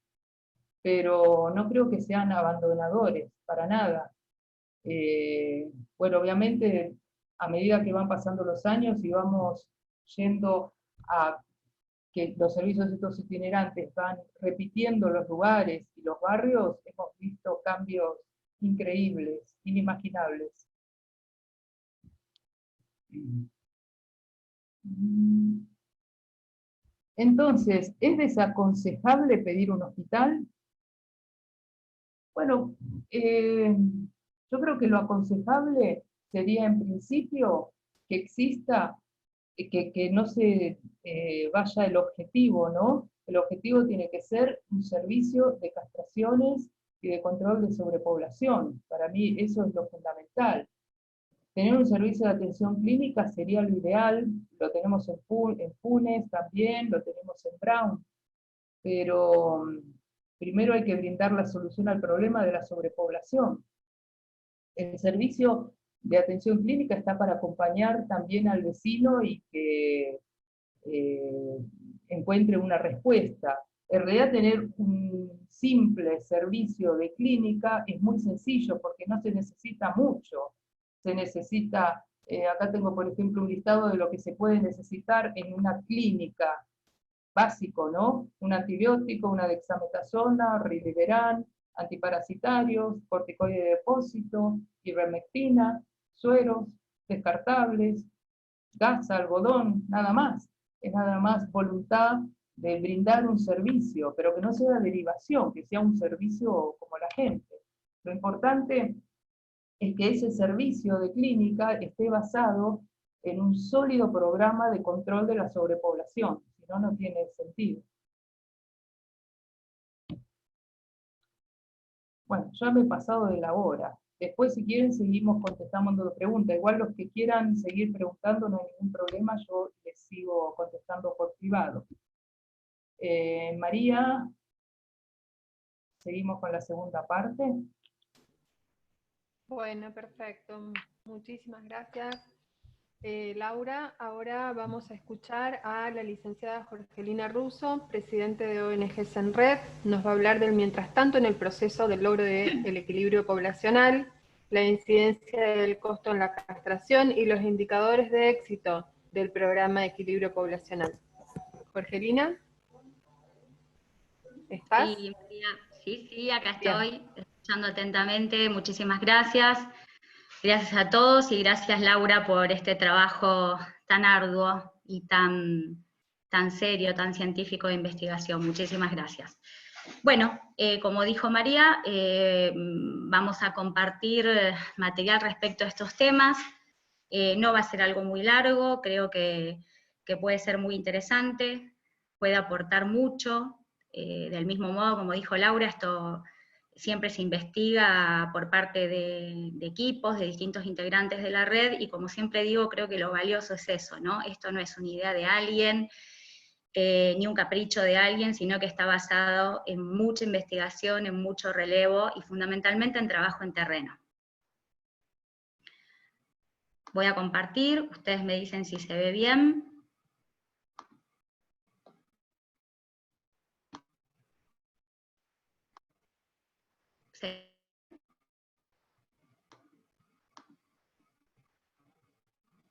pero no creo que sean abandonadores, para nada. Bueno, obviamente, a medida que van pasando los años y vamos yendo a que los servicios estos itinerantes van repitiendo los lugares y los barrios, hemos visto cambios increíbles, inimaginables. Entonces, ¿es desaconsejable pedir un hospital? Bueno, yo creo que lo aconsejable sería en principio que exista, que no se vaya el objetivo, ¿no? El objetivo tiene que ser un servicio de castraciones y de control de sobrepoblación. Para mí eso es lo fundamental. Tener un servicio de atención clínica sería lo ideal, lo tenemos en Funes también, lo tenemos en Brown, pero primero hay que brindar la solución al problema de la sobrepoblación. El servicio de atención clínica está para acompañar también al vecino y que encuentre una respuesta. En realidad tener un simple servicio de clínica es muy sencillo porque no se necesita mucho. Se necesita, acá tengo por ejemplo un listado de lo que se puede necesitar en una clínica básico, ¿no? Un antibiótico, una dexametasona, ribavirin, antiparasitarios, corticoide de depósito, ivermectina, sueros, descartables, gasa, algodón, nada más. Es nada más voluntad de brindar un servicio, pero que no sea derivación, que sea un servicio como la gente. Lo importante es que ese servicio de clínica esté basado en un sólido programa de control de la sobrepoblación, si no, no tiene sentido. Bueno, ya me he pasado de la hora. Después, si quieren, seguimos contestando preguntas. Igual los que quieran seguir preguntando, no hay ningún problema, yo les sigo contestando por privado. María, seguimos con la segunda parte. Bueno, perfecto. Muchísimas gracias. Laura, ahora vamos a escuchar a la licenciada Jorgelina Russo, presidente de ONG Senred. Nos va a hablar del mientras tanto en el proceso del logro del equilibrio poblacional, la incidencia del costo en la castración y los indicadores de éxito del programa de equilibrio poblacional. Jorgelina, ¿estás? Sí, María. Sí, acá Bien. estoy, escuchando atentamente. Muchísimas gracias. Gracias a todos y gracias, Laura, por este trabajo tan arduo y tan serio, tan científico de investigación. Muchísimas gracias. Bueno, como dijo María, vamos a compartir material respecto a estos temas. No va a ser algo muy largo, creo que puede ser muy interesante, puede aportar mucho. Del mismo modo, como dijo Laura, esto siempre se investiga por parte de equipos, de distintos integrantes de la red, y como siempre digo, creo que lo valioso es eso, ¿no? Esto no es una idea de alguien, ni un capricho de alguien, sino que está basado en mucha investigación, en mucho relevo, y fundamentalmente en trabajo en terreno. Voy a compartir, ustedes me dicen si se ve bien.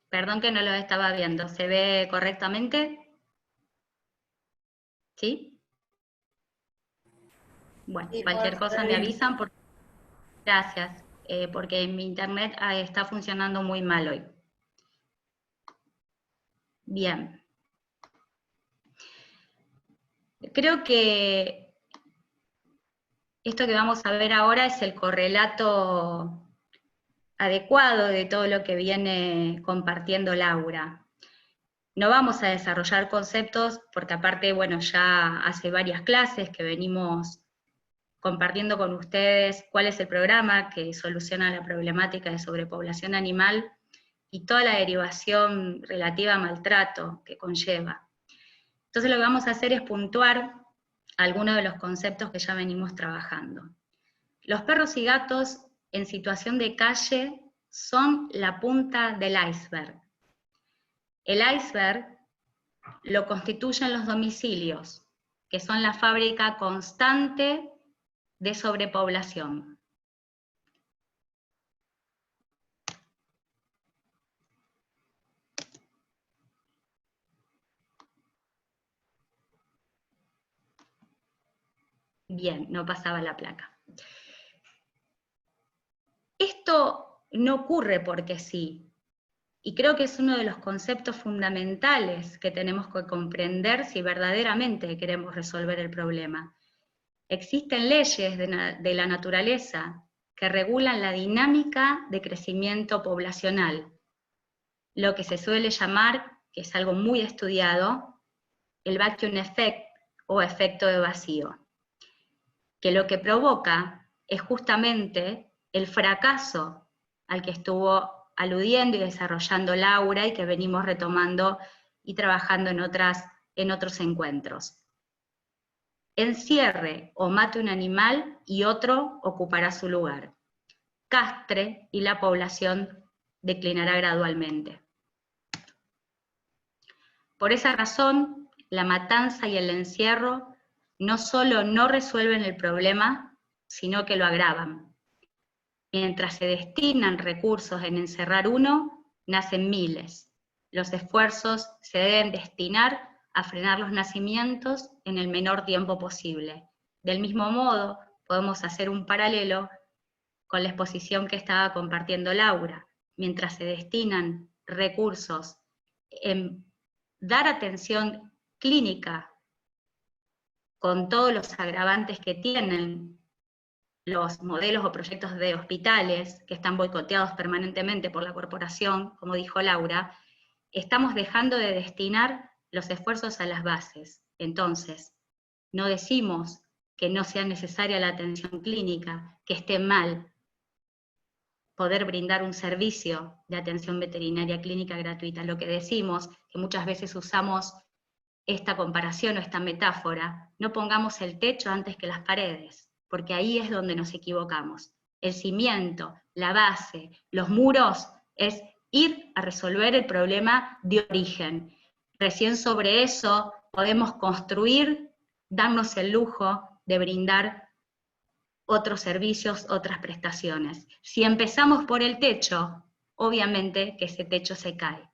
Perdón que no lo estaba viendo, ¿se ve correctamente? ¿Sí? Bueno, cualquier cosa me avisan. Gracias, porque mi internet está funcionando muy mal hoy. Bien. Creo que esto que vamos a ver ahora es el correlato adecuado de todo lo que viene compartiendo Laura. No vamos a desarrollar conceptos, porque aparte, bueno, ya hace varias clases que venimos compartiendo con ustedes cuál es el programa que soluciona la problemática de sobrepoblación animal y toda la derivación relativa a maltrato que conlleva. Entonces lo que vamos a hacer es puntuar algunos de los conceptos que ya venimos trabajando. Los perros y gatos en situación de calle son la punta del iceberg. El iceberg lo constituyen los domicilios, que son la fábrica constante de sobrepoblación. Bien, no pasaba la placa. Esto no ocurre porque sí, y creo que es uno de los conceptos fundamentales que tenemos que comprender si verdaderamente queremos resolver el problema. Existen leyes de la naturaleza que regulan la dinámica de crecimiento poblacional, lo que se suele llamar, que es algo muy estudiado, el vacuum effect o efecto de vacío, que lo que provoca es justamente el fracaso al que estuvo aludiendo y desarrollando Laura y que venimos retomando y trabajando en otros encuentros. Encierre o mate un animal y otro ocupará su lugar. Castre y la población declinará gradualmente. Por esa razón, la matanza y el encierro no solo no resuelven el problema, sino que lo agravan. Mientras se destinan recursos en encerrar uno, nacen miles. Los esfuerzos se deben destinar a frenar los nacimientos en el menor tiempo posible. Del mismo modo, podemos hacer un paralelo con la exposición que estaba compartiendo Laura. Mientras se destinan recursos en dar atención clínica con todos los agravantes que tienen los modelos o proyectos de hospitales que están boicoteados permanentemente por la corporación, como dijo Laura, estamos dejando de destinar los esfuerzos a las bases. Entonces, no decimos que no sea necesaria la atención clínica, que esté mal poder brindar un servicio de atención veterinaria clínica gratuita. Lo que decimos, que muchas veces usamos esta comparación o esta metáfora, no pongamos el techo antes que las paredes, porque ahí es donde nos equivocamos. El cimiento, la base, los muros es ir a resolver el problema de origen. Recién sobre eso podemos construir, darnos el lujo de brindar otros servicios, otras prestaciones. Si empezamos por el techo, obviamente que ese techo se cae.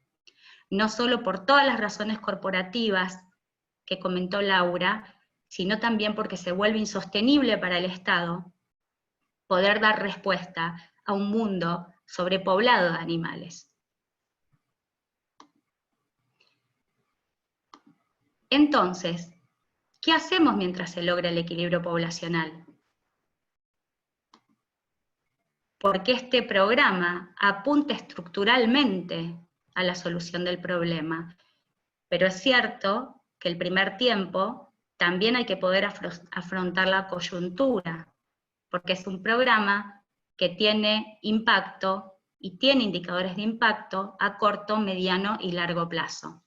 No solo por todas las razones corporativas que comentó Laura, sino también porque se vuelve insostenible para el Estado poder dar respuesta a un mundo sobrepoblado de animales. Entonces, ¿qué hacemos mientras se logra el equilibrio poblacional? Porque este programa apunta estructuralmente a la solución del problema. Pero es cierto que el primer tiempo también hay que poder afrontar la coyuntura, porque es un programa que tiene impacto y tiene indicadores de impacto a corto, mediano y largo plazo.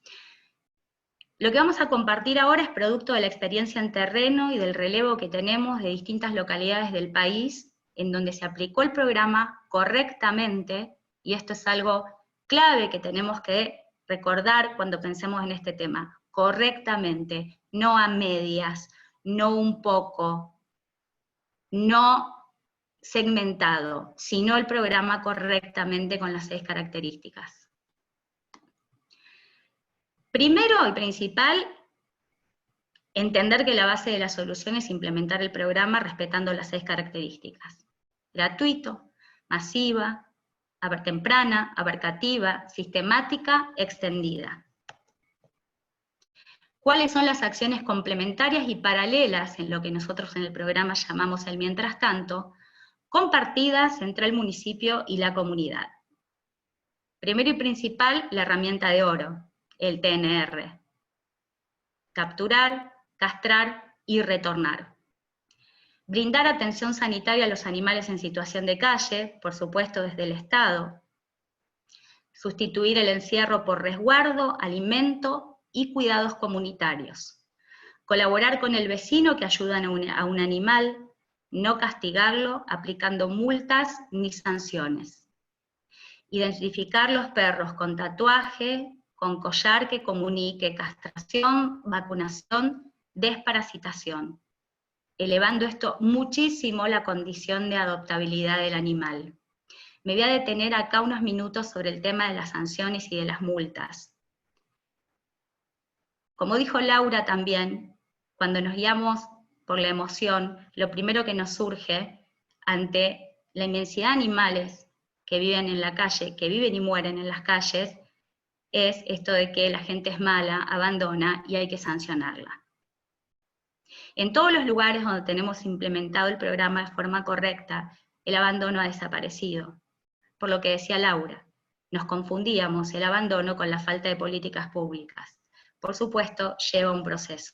Lo que vamos a compartir ahora es producto de la experiencia en terreno y del relevo que tenemos de distintas localidades del país, en donde se aplicó el programa correctamente, y esto es algo clave que tenemos que recordar cuando pensemos en este tema, correctamente, no a medias, no un poco, no segmentado, sino el programa correctamente con las 6 características. Primero y principal, entender que la base de la solución es implementar el programa respetando las 6 características. Gratuito, masiva, temprana, abarcativa, sistemática, extendida. ¿Cuáles son las acciones complementarias y paralelas en lo que nosotros en el programa llamamos el mientras tanto, compartidas entre el municipio y la comunidad? Primero y principal, la herramienta de oro, el TNR. Capturar, castrar y retornar. Brindar atención sanitaria a los animales en situación de calle, por supuesto desde el Estado. Sustituir el encierro por resguardo, alimento y cuidados comunitarios. Colaborar con el vecino que ayuda a un animal, no castigarlo aplicando multas ni sanciones. Identificar los perros con tatuaje, con collar que comunique castración, vacunación, desparasitación, elevando esto muchísimo la condición de adoptabilidad del animal. Me voy a detener acá unos minutos sobre el tema de las sanciones y de las multas. Como dijo Laura también, cuando nos guiamos por la emoción, lo primero que nos surge ante la inmensidad de animales que viven en la calle, que viven y mueren en las calles, es esto de que la gente es mala, abandona y hay que sancionarla. En todos los lugares donde tenemos implementado el programa de forma correcta, el abandono ha desaparecido. Por lo que decía Laura, nos confundíamos el abandono con la falta de políticas públicas. Por supuesto, lleva un proceso.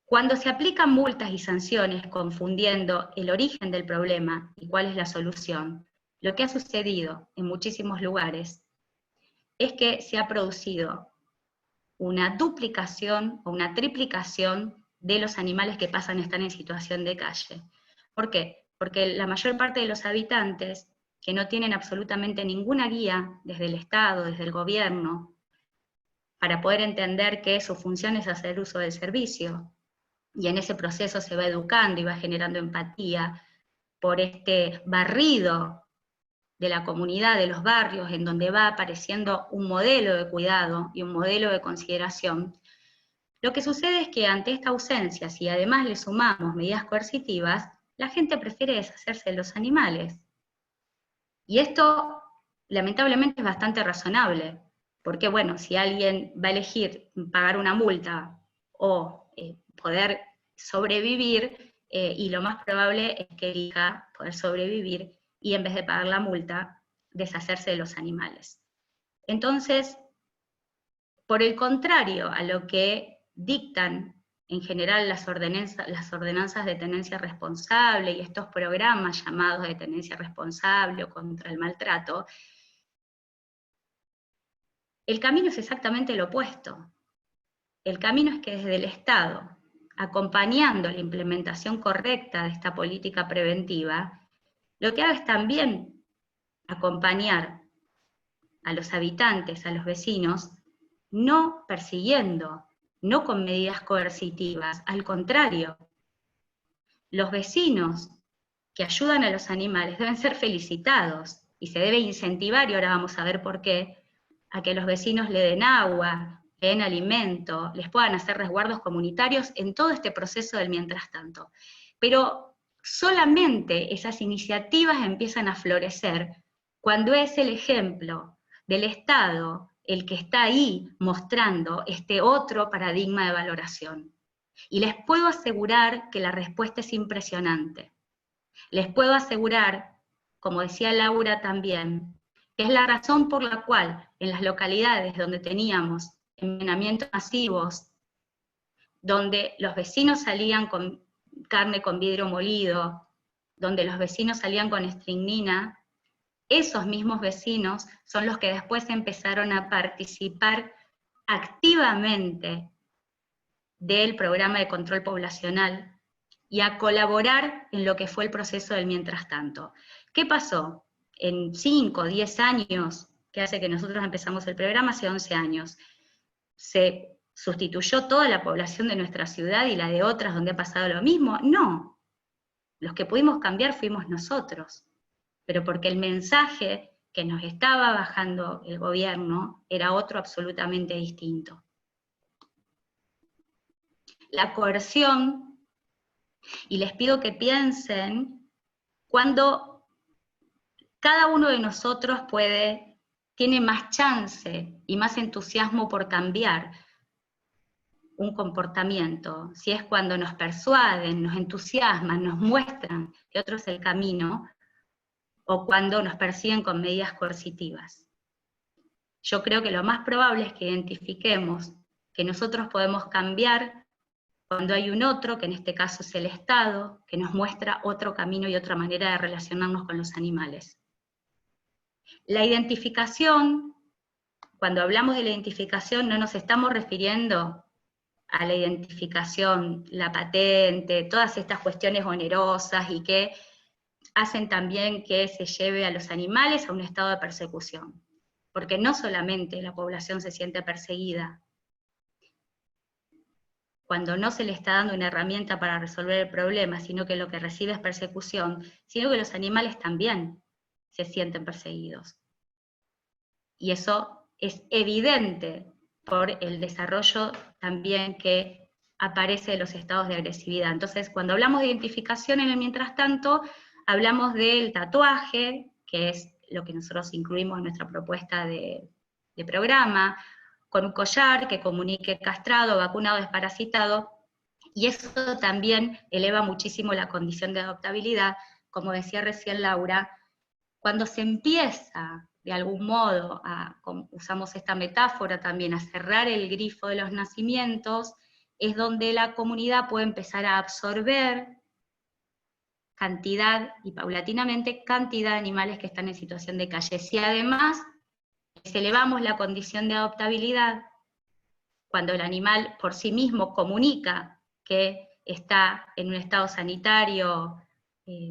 Cuando se aplican multas y sanciones confundiendo el origen del problema y cuál es la solución, lo que ha sucedido en muchísimos lugares es que se ha producido una duplicación o una triplicación de los animales que pasan a estar en situación de calle. ¿Por qué? Porque la mayor parte de los habitantes, que no tienen absolutamente ninguna guía desde el Estado, desde el gobierno, para poder entender que su función es hacer uso del servicio, y en ese proceso se va educando y va generando empatía por este barrido de la comunidad, de los barrios, en donde va apareciendo un modelo de cuidado y un modelo de consideración. Lo que sucede es que ante esta ausencia, si además le sumamos medidas coercitivas, la gente prefiere deshacerse de los animales. Y esto, lamentablemente, es bastante razonable, porque bueno, si alguien va a elegir pagar una multa o poder sobrevivir, y lo más probable es que elija poder sobrevivir, y en vez de pagar la multa, deshacerse de los animales. Entonces, por el contrario a lo que dictan en general las ordenanzas de tenencia responsable y estos programas llamados de tenencia responsable o contra el maltrato, el camino es exactamente lo opuesto. El camino es que desde el Estado, acompañando la implementación correcta de esta política preventiva, lo que haga es también acompañar a los habitantes, a los vecinos, no persiguiendo, no con medidas coercitivas, al contrario. Los vecinos que ayudan a los animales deben ser felicitados y se debe incentivar, y ahora vamos a ver por qué, a que los vecinos le den agua, le den alimento, les puedan hacer resguardos comunitarios en todo este proceso del mientras tanto. Pero solamente esas iniciativas empiezan a florecer cuando es el ejemplo del Estado el que está ahí mostrando este otro paradigma de valoración. Y les puedo asegurar que la respuesta es impresionante. Les puedo asegurar, como decía Laura también, que es la razón por la cual en las localidades donde teníamos envenenamientos masivos, donde los vecinos salían con carne con vidrio molido, donde los vecinos salían con estricnina, esos mismos vecinos son los que después empezaron a participar activamente del programa de control poblacional y a colaborar en lo que fue el proceso del mientras tanto. ¿Qué pasó? En 5 o 10 años, que hace que nosotros empezamos el programa, hace 11 años, ¿se sustituyó toda la población de nuestra ciudad y la de otras donde ha pasado lo mismo? No. Los que pudimos cambiar fuimos nosotros, pero porque el mensaje que nos estaba bajando el gobierno era otro absolutamente distinto. La coerción, y les pido que piensen, cuando cada uno de nosotros tiene más chance y más entusiasmo por cambiar un comportamiento, si es cuando nos persuaden, nos entusiasman, nos muestran que otro es el camino, o cuando nos persiguen con medidas coercitivas. Yo creo que lo más probable es que identifiquemos que nosotros podemos cambiar cuando hay un otro, que en este caso es el Estado, que nos muestra otro camino y otra manera de relacionarnos con los animales. La identificación, cuando hablamos de la identificación, no nos estamos refiriendo a la identificación, la patente, todas estas cuestiones onerosas y que hacen también que se lleve a los animales a un estado de persecución. Porque no solamente la población se siente perseguida, cuando no se le está dando una herramienta para resolver el problema, sino que lo que recibe es persecución, sino que los animales también se sienten perseguidos. Y eso es evidente por el desarrollo también que aparece de los estados de agresividad. Entonces, cuando hablamos de identificación en el mientras tanto, hablamos del tatuaje, que es lo que nosotros incluimos en nuestra propuesta de programa, con un collar que comunique castrado, vacunado, desparasitado, y eso también eleva muchísimo la condición de adoptabilidad, como decía recién Laura, cuando se empieza de algún modo, usamos esta metáfora también, a cerrar el grifo de los nacimientos, es donde la comunidad puede empezar a absorber cantidad, y paulatinamente, cantidad de animales que están en situación de calle. Si además elevamos la condición de adoptabilidad, cuando el animal por sí mismo comunica que está en un estado sanitario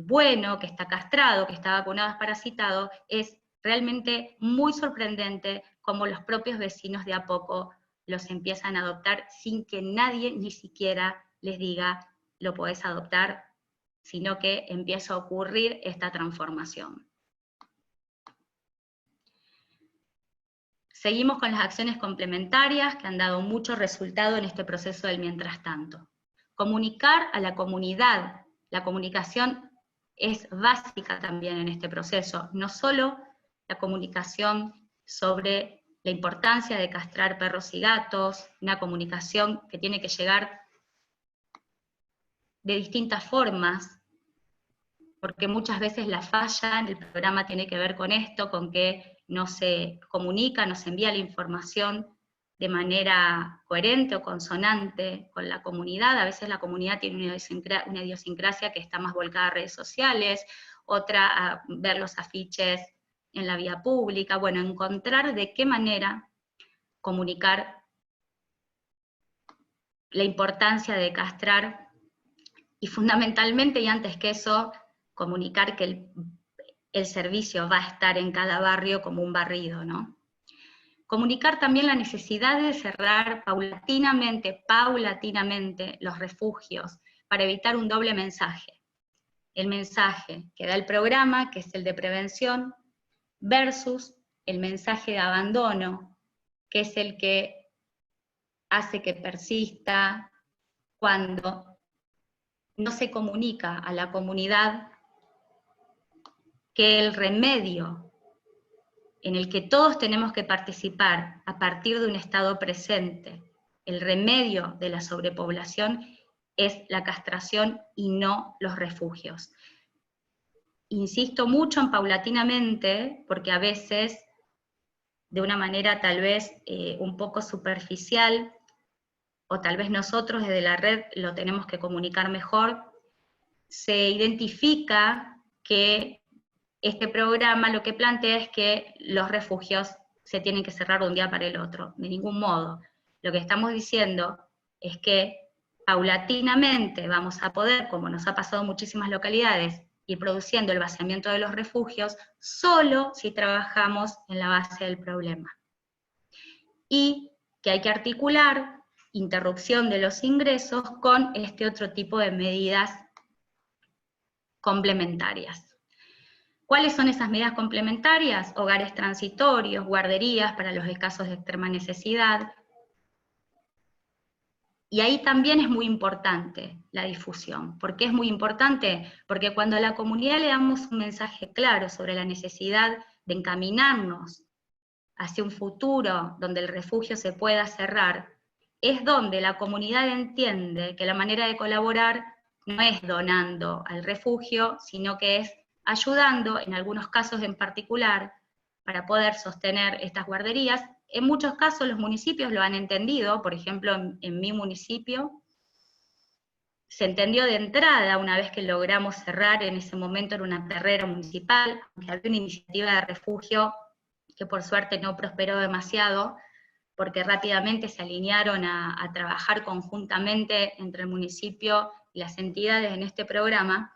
bueno, que está castrado, que está vacunado, desparasitado, es realmente muy sorprendente cómo los propios vecinos de a poco los empiezan a adoptar sin que nadie ni siquiera les diga lo podés adoptar, sino que empieza a ocurrir esta transformación. Seguimos con las acciones complementarias que han dado mucho resultado en este proceso del mientras tanto. Comunicar a la comunidad. La comunicación es básica también en este proceso, no solo la comunicación sobre la importancia de castrar perros y gatos, una comunicación que tiene que llegar de distintas formas, porque muchas veces la falla en el programa tiene que ver con esto, con que no se comunica, no se envía la información de manera coherente o consonante con la comunidad. A veces la comunidad tiene una idiosincrasia que está más volcada a redes sociales, otra a ver los afiches en la vía pública. Bueno, encontrar de qué manera comunicar la importancia de castrar, y fundamentalmente, y antes que eso, comunicar que el servicio va a estar en cada barrio como un barrido, ¿no? Comunicar también la necesidad de cerrar paulatinamente los refugios para evitar un doble mensaje. El mensaje que da el programa, que es el de prevención, versus el mensaje de abandono, que es el que hace que persista cuando no se comunica a la comunidad que el remedio en el que todos tenemos que participar a partir de un estado presente, el remedio de la sobrepoblación es la castración y no los refugios. Insisto mucho en paulatinamente, porque a veces, de una manera tal vez un poco superficial, o tal vez nosotros desde la red lo tenemos que comunicar mejor, se identifica que este programa lo que plantea es que los refugios se tienen que cerrar de un día para el otro, de ningún modo. Lo que estamos diciendo es que paulatinamente vamos a poder, como nos ha pasado en muchísimas localidades, ir produciendo el vaciamiento de los refugios solo si trabajamos en la base del problema. Y que hay que articular interrupción de los ingresos con este otro tipo de medidas complementarias. ¿Cuáles son esas medidas complementarias? Hogares transitorios, guarderías para los casos de extrema necesidad. Y ahí también es muy importante la difusión. ¿Por qué es muy importante? Porque cuando a la comunidad le damos un mensaje claro sobre la necesidad de encaminarnos hacia un futuro donde el refugio se pueda cerrar, es donde la comunidad entiende que la manera de colaborar no es donando al refugio, sino que es ayudando, en algunos casos en particular, para poder sostener estas guarderías. En muchos casos los municipios lo han entendido, por ejemplo en mi municipio, se entendió de entrada una vez que logramos cerrar, en ese momento era una perrera municipal, aunque había una iniciativa de refugio que por suerte no prosperó demasiado, porque rápidamente se alinearon a trabajar conjuntamente entre el municipio y las entidades en este programa.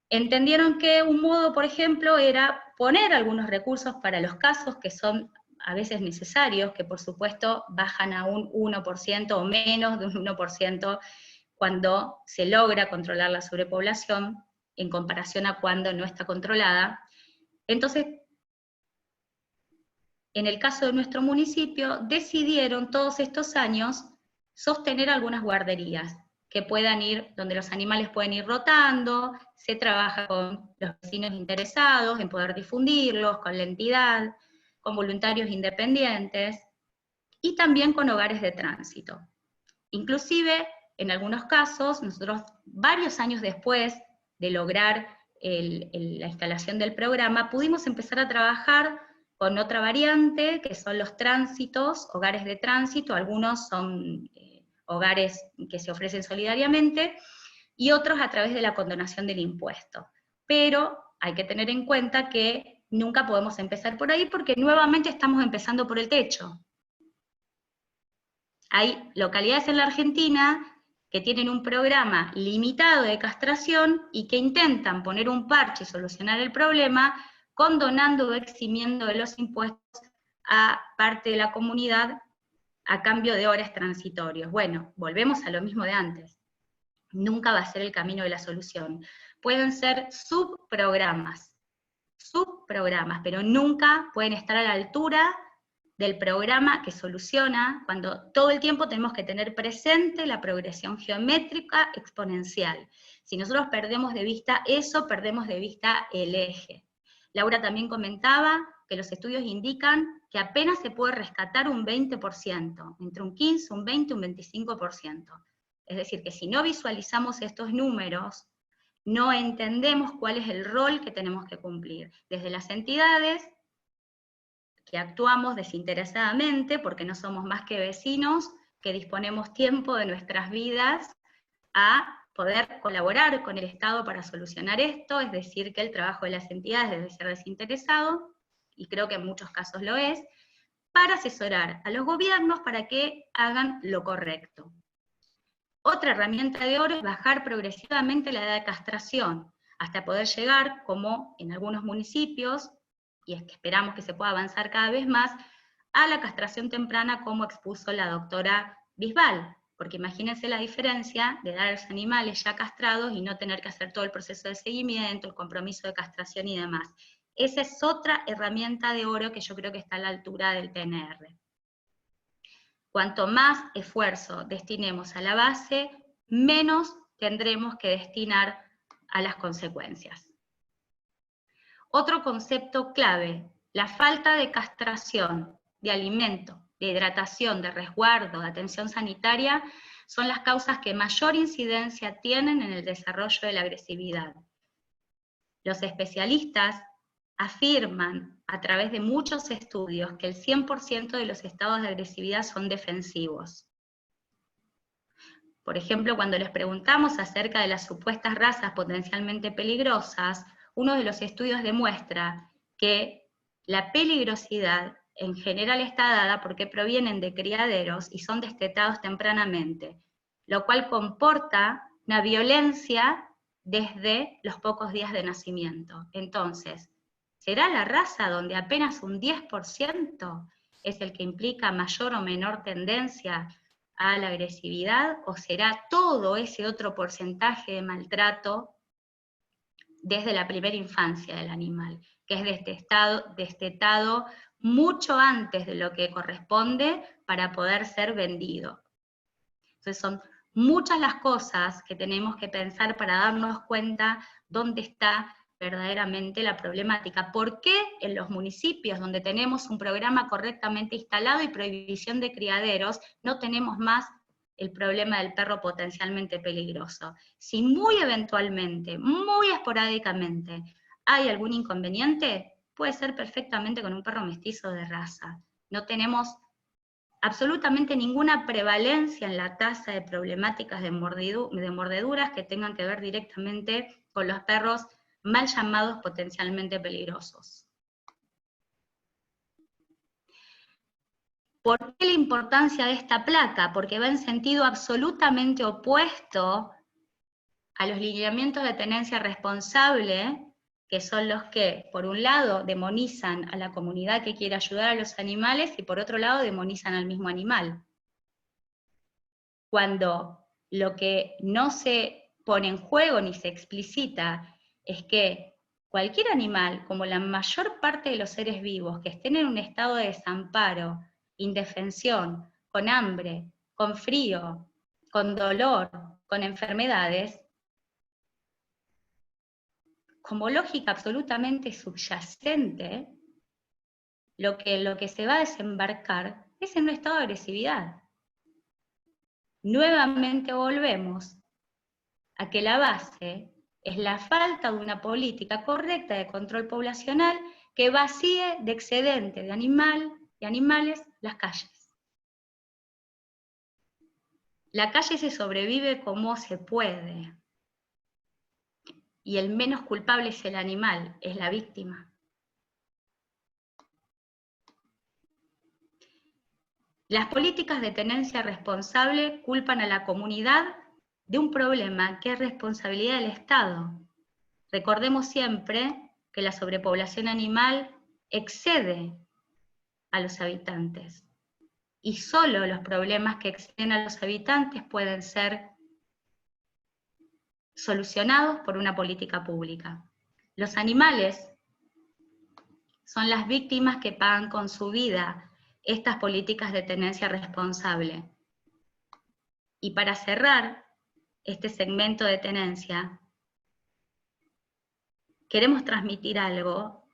Entendieron que un modo, por ejemplo, era poner algunos recursos para los casos que son a veces necesarios, que por supuesto bajan a un 1% o menos de un 1% cuando se logra controlar la sobrepoblación, en comparación a cuando no está controlada. Entonces, en el caso de nuestro municipio, decidieron todos estos años sostener algunas guarderías, que puedan ir, donde los animales pueden ir rotando, se trabaja con los vecinos interesados en poder difundirlos, con la entidad, con voluntarios independientes, y también con hogares de tránsito. Inclusive, en algunos casos, nosotros varios años después de lograr la instalación del programa, pudimos empezar a trabajar con otra variante, que son los tránsitos, hogares de tránsito, algunos son hogares que se ofrecen solidariamente, y otros a través de la condonación del impuesto. Pero hay que tener en cuenta que nunca podemos empezar por ahí, porque nuevamente estamos empezando por el techo. Hay localidades en la Argentina que tienen un programa limitado de castración y que intentan poner un parche y solucionar el problema condonando o eximiendo de los impuestos a parte de la comunidad a cambio de horas transitorios. Bueno, volvemos a lo mismo de antes. Nunca va a ser el camino de la solución. Pueden ser subprogramas, pero nunca pueden estar a la altura del programa que soluciona, cuando todo el tiempo tenemos que tener presente la progresión geométrica exponencial. Si nosotros perdemos de vista eso, perdemos de vista el eje. Laura también comentaba que los estudios indican que apenas se puede rescatar un 20%, entre un 15, un 20, un 25%. Es decir, que si no visualizamos estos números, no entendemos cuál es el rol que tenemos que cumplir. Desde las entidades, que actuamos desinteresadamente, porque no somos más que vecinos, que disponemos tiempo de nuestras vidas a poder colaborar con el Estado para solucionar esto, es decir, que el trabajo de las entidades debe ser desinteresado, y creo que en muchos casos lo es, para asesorar a los gobiernos para que hagan lo correcto. Otra herramienta de oro es bajar progresivamente la edad de castración. hasta poder llegar, como en algunos municipios, y es que esperamos que se pueda avanzar cada vez más, a la castración temprana como expuso la doctora Bisbal, porque imagínense la diferencia de dar a los animales ya castrados y no tener que hacer todo el proceso de seguimiento, el compromiso de castración y demás. Esa es otra herramienta de oro que yo creo que está a la altura del PNR. Cuanto más esfuerzo destinemos a la base, menos tendremos que destinar a las consecuencias. Otro concepto clave, la falta de castración, de alimento, de hidratación, de resguardo, de atención sanitaria, son las causas que mayor incidencia tienen en el desarrollo de la agresividad. Los especialistas afirman a través de muchos estudios que el 100% de los estados de agresividad son defensivos. Por ejemplo, cuando les preguntamos acerca de las supuestas razas potencialmente peligrosas, uno de los estudios demuestra que la peligrosidad en general está dada porque provienen de criaderos y son destetados tempranamente, lo cual comporta una violencia desde los pocos días de nacimiento. Entonces, ¿será la raza donde apenas un 10% es el que implica mayor o menor tendencia a la agresividad, o será todo ese otro porcentaje de maltrato desde la primera infancia del animal, que es destetado mucho antes de lo que corresponde para poder ser vendido? Entonces son muchas las cosas que tenemos que pensar para darnos cuenta dónde está verdaderamente la problemática. ¿Por qué en los municipios donde tenemos un programa correctamente instalado y prohibición de criaderos no tenemos más el problema del perro potencialmente peligroso? Si muy eventualmente, muy esporádicamente, hay algún inconveniente, puede ser perfectamente con un perro mestizo de raza. No tenemos absolutamente ninguna prevalencia en la tasa de problemáticas de mordeduras que tengan que ver directamente con los perros mal llamados potencialmente peligrosos. ¿Por qué la importancia de esta placa? Porque va en sentido absolutamente opuesto a los lineamientos de tenencia responsable, que son los que, por un lado, demonizan a la comunidad que quiere ayudar a los animales, y por otro lado, demonizan al mismo animal. Cuando lo que no se pone en juego ni se explicita es que cualquier animal, como la mayor parte de los seres vivos que estén en un estado de desamparo, indefensión, con hambre, con frío, con dolor, con enfermedades, como lógica absolutamente subyacente, lo que se va a desembarcar es en un estado de agresividad. Nuevamente volvemos a que la base es la falta de una política correcta de control poblacional que vacíe de excedente de animales las calles. La calle se sobrevive como se puede, y el menos culpable es el animal, es la víctima. Las políticas de tenencia responsable culpan a la comunidad de un problema que es responsabilidad del Estado. Recordemos siempre que la sobrepoblación animal excede a los habitantes, y solo los problemas que exceden a los habitantes pueden ser solucionados por una política pública. Los animales son las víctimas que pagan con su vida estas políticas de tenencia responsable. Y para cerrar este segmento de tenencia, queremos transmitir algo,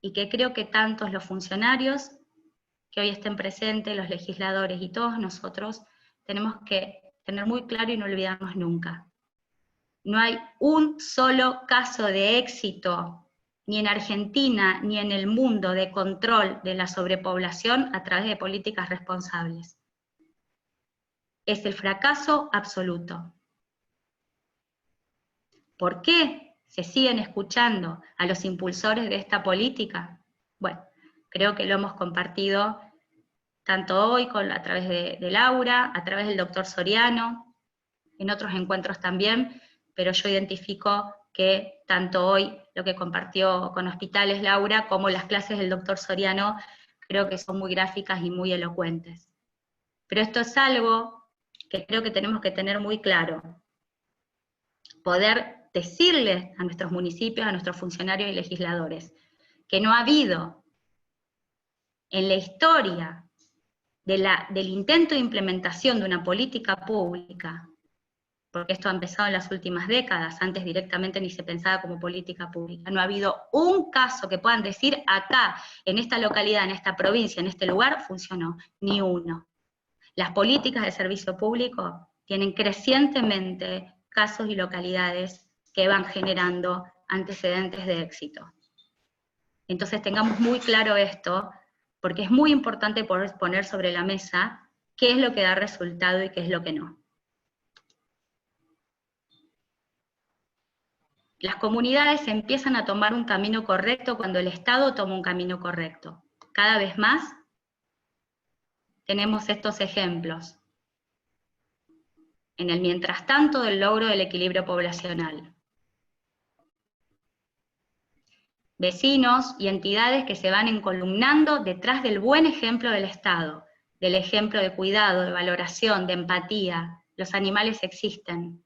y que creo que tantos los funcionarios que hoy estén presentes, los legisladores y todos nosotros, tenemos que tener muy claro y no olvidarnos nunca. No hay un solo caso de éxito, ni en Argentina, ni en el mundo, de control de la sobrepoblación a través de políticas responsables. Es el fracaso absoluto. ¿Por qué se siguen escuchando a los impulsores de esta política? Bueno, creo que lo hemos compartido tanto hoy a través de Laura, a través del doctor Soriano, en otros encuentros también, pero yo identifico que tanto hoy lo que compartió con Hospitales Laura, como las clases del doctor Soriano, creo que son muy gráficas y muy elocuentes. Pero esto es algo que creo que tenemos que tener muy claro. Poder decirles a nuestros municipios, a nuestros funcionarios y legisladores, que no ha habido en la historia del intento de implementación de una política pública, porque esto ha empezado en las últimas décadas, antes directamente ni se pensaba como política pública, no ha habido un caso que puedan decir acá, en esta localidad, en esta provincia, en este lugar, funcionó, ni uno. Las políticas de servicio público tienen crecientemente casos y localidades que van generando antecedentes de éxito. Entonces tengamos muy claro esto, porque es muy importante poner sobre la mesa qué es lo que da resultado y qué es lo que no. Las comunidades empiezan a tomar un camino correcto cuando el Estado toma un camino correcto. Cada vez más tenemos estos ejemplos. En el mientras tanto del logro del equilibrio poblacional. Vecinos y entidades que se van encolumnando detrás del buen ejemplo del Estado, del ejemplo de cuidado, de valoración, de empatía. Los animales existen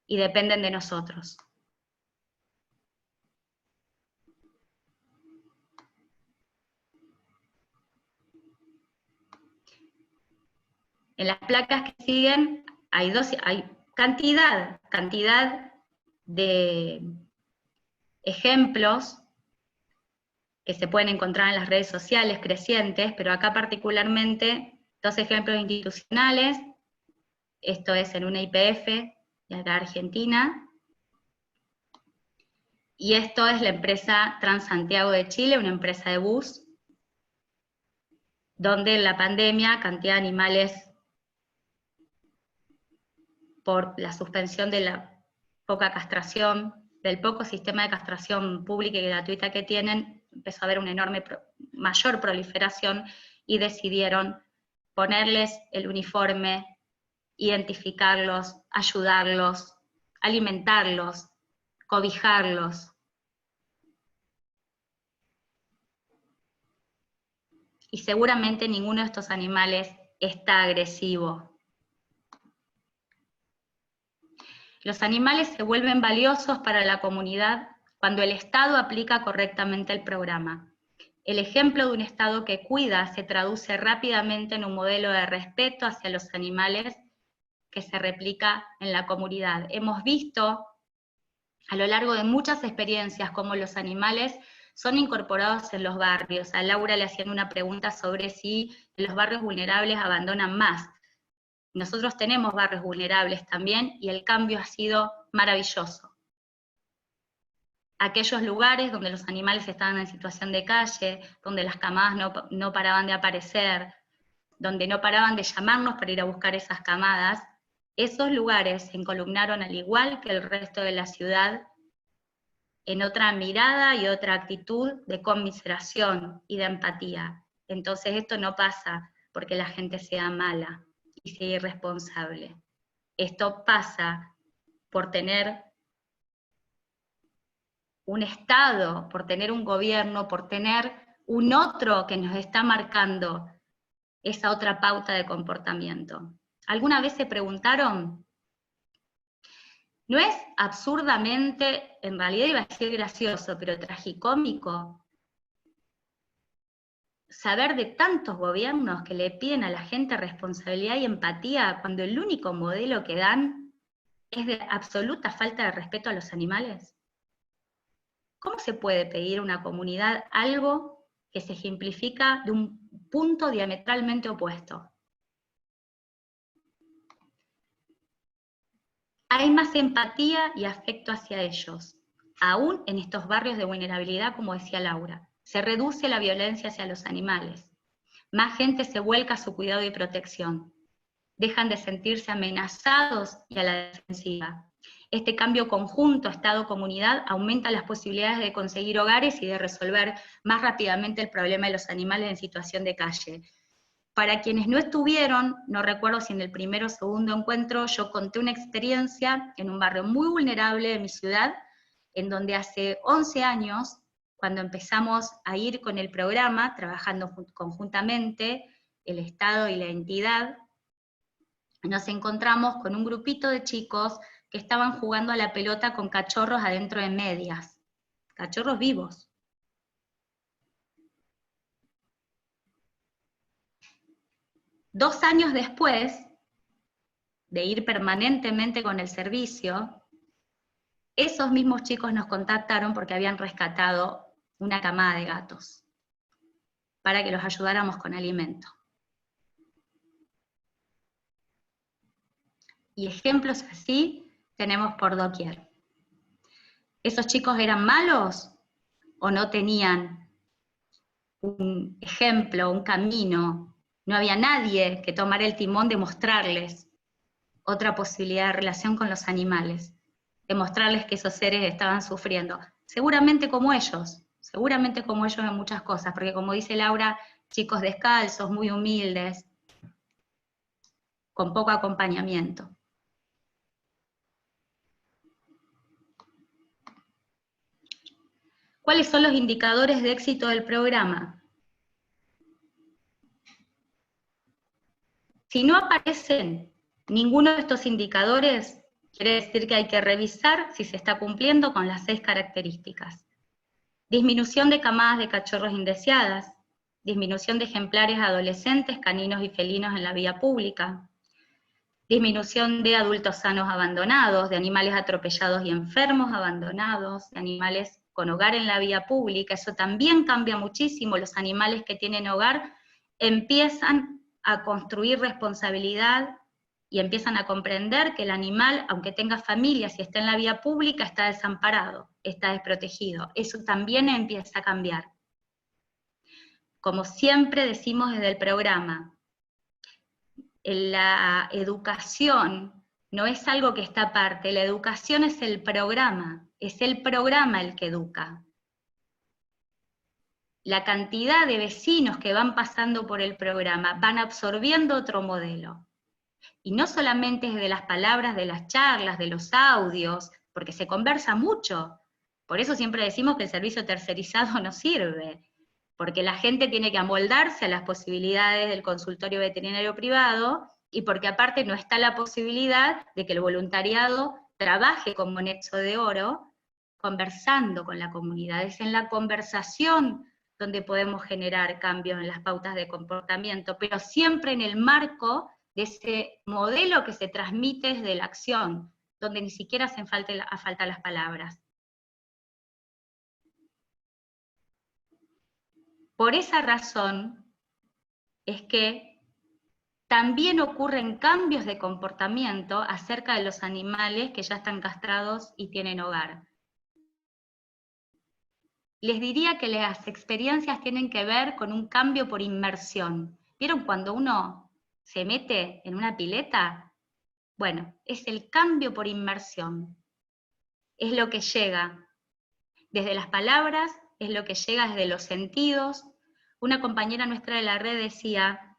y dependen de nosotros. En las placas que siguen hay cantidad de ejemplos que se pueden encontrar en las redes sociales crecientes, pero acá particularmente 2 ejemplos institucionales. Esto es en una YPF de acá Argentina, y esto es la empresa Transantiago de Chile, una empresa de bus, donde en la pandemia cantidad de animales, por la suspensión de la poca castración, del poco sistema de castración pública y gratuita que tienen, empezó a haber una mayor proliferación, y decidieron ponerles el uniforme, identificarlos, ayudarlos, alimentarlos, cobijarlos. Y seguramente ninguno de estos animales está agresivo. Los animales se vuelven valiosos para la comunidad cuando el Estado aplica correctamente el programa. El ejemplo de un Estado que cuida se traduce rápidamente en un modelo de respeto hacia los animales que se replica en la comunidad. Hemos visto a lo largo de muchas experiencias cómo los animales son incorporados en los barrios. A Laura le hacían una pregunta sobre si en los barrios vulnerables abandonan más. Nosotros tenemos barrios vulnerables también, y el cambio ha sido maravilloso. Aquellos lugares donde los animales estaban en situación de calle, donde las camadas no paraban de aparecer, donde no paraban de llamarnos para ir a buscar esas camadas, esos lugares se encolumnaron al igual que el resto de la ciudad en otra mirada y otra actitud de conmiseración y de empatía. Entonces esto no pasa porque la gente sea mala y sea irresponsable. Esto pasa por tener un Estado, por tener un gobierno, por tener un otro que nos está marcando esa otra pauta de comportamiento. ¿Alguna vez se preguntaron? ¿No es absurdamente, en realidad iba a decir gracioso, pero tragicómico, saber de tantos gobiernos que le piden a la gente responsabilidad y empatía cuando el único modelo que dan es de absoluta falta de respeto a los animales? ¿Cómo se puede pedir a una comunidad algo que se ejemplifica de un punto diametralmente opuesto? Hay más empatía y afecto hacia ellos, aún en estos barrios de vulnerabilidad, como decía Laura. Se reduce la violencia hacia los animales. Más gente se vuelca a su cuidado y protección. Dejan de sentirse amenazados y a la defensiva. Este cambio conjunto Estado-comunidad aumenta las posibilidades de conseguir hogares y de resolver más rápidamente el problema de los animales en situación de calle. Para quienes no estuvieron, no recuerdo si en el primero o segundo encuentro, yo conté una experiencia en un barrio muy vulnerable de mi ciudad, en donde hace 11 años, cuando empezamos a ir con el programa, trabajando conjuntamente, el Estado y la entidad, nos encontramos con un grupito de chicos que estaban jugando a la pelota con cachorros adentro de medias, cachorros vivos. Dos años después de ir permanentemente con el servicio, esos mismos chicos nos contactaron porque habían rescatado una camada de gatos para que los ayudáramos con alimento. Y ejemplos así tenemos por doquier. ¿Esos chicos eran malos o no tenían un ejemplo, un camino? No había nadie que tomara el timón de mostrarles otra posibilidad de relación con los animales, de mostrarles que esos seres estaban sufriendo. Seguramente como ellos en muchas cosas, porque como dice Laura, chicos descalzos, muy humildes, con poco acompañamiento. ¿Cuáles son los indicadores de éxito del programa? Si no aparecen ninguno de estos indicadores, quiere decir que hay que revisar si se está cumpliendo con las 6 características. Disminución de camadas de cachorros indeseadas, disminución de ejemplares adolescentes, caninos y felinos en la vía pública, disminución de adultos sanos abandonados, de animales atropellados y enfermos abandonados, de animales con hogar en la vía pública. Eso también cambia muchísimo. Los animales que tienen hogar empiezan a construir responsabilidad y empiezan a comprender que el animal, aunque tenga familia, si está en la vía pública, está desamparado, está desprotegido. Eso también empieza a cambiar. Como siempre decimos desde el programa, la educación no es algo que está aparte, la educación es el programa el que educa. La cantidad de vecinos que van pasando por el programa van absorbiendo otro modelo. Y no solamente desde las palabras de las charlas, de los audios, porque se conversa mucho. Por eso siempre decimos que el servicio tercerizado no sirve, porque la gente tiene que amoldarse a las posibilidades del consultorio veterinario privado, y porque aparte no está la posibilidad de que el voluntariado trabaje como nexo de oro, conversando con la comunidad. Es en la conversación donde podemos generar cambios en las pautas de comportamiento, pero siempre en el marco de ese modelo que se transmite desde la acción, donde ni siquiera hacen falta las palabras. Por esa razón es que también ocurren cambios de comportamiento acerca de los animales que ya están castrados y tienen hogar. Les diría que las experiencias tienen que ver con un cambio por inmersión. ¿Vieron cuando uno se mete en una pileta? Bueno, es el cambio por inmersión. Es lo que llega desde las palabras, es lo que llega desde los sentidos. Una compañera nuestra de la red decía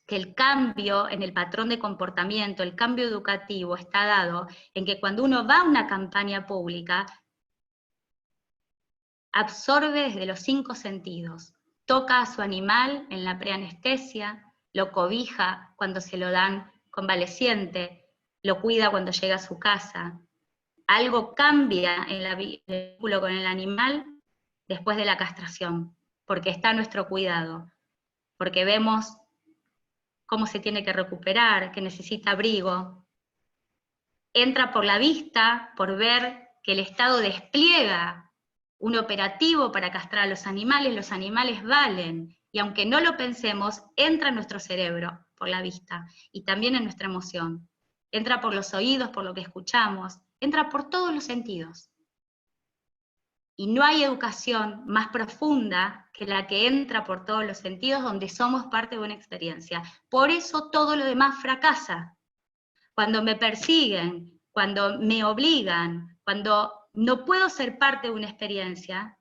que el cambio en el patrón de comportamiento, el cambio educativo está dado en que cuando uno va a una campaña pública, absorbe desde los 5 sentidos. Toca a su animal en la preanestesia, lo cobija cuando se lo dan convaleciente, lo cuida cuando llega a su casa. Algo cambia en el vínculo con el animal después de la castración, porque está a nuestro cuidado, porque vemos cómo se tiene que recuperar, que necesita abrigo. Entra por la vista, por ver que el Estado despliega un operativo para castrar a los animales valen, y aunque no lo pensemos, entra en nuestro cerebro por la vista, y también en nuestra emoción. Entra por los oídos, por lo que escuchamos, entra por todos los sentidos. Y no hay educación más profunda que la que entra por todos los sentidos, donde somos parte de una experiencia. Por eso todo lo demás fracasa. Cuando me persiguen, cuando me obligan, cuando no puedo ser parte de una experiencia,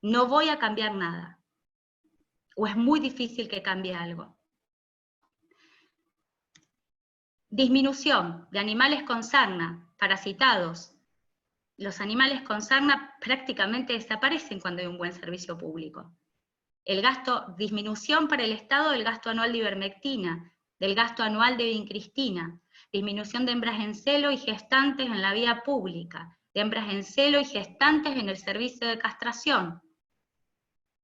no voy a cambiar nada. O es muy difícil que cambie algo. Disminución de animales con sarna, parasitados. los animales con sarna prácticamente desaparecen cuando hay un buen servicio público. El gasto, disminución para el Estado del gasto anual de ivermectina, del gasto anual de vincristina, disminución de hembras en celo y gestantes en la vía pública, de hembras en celo y gestantes en el servicio de castración.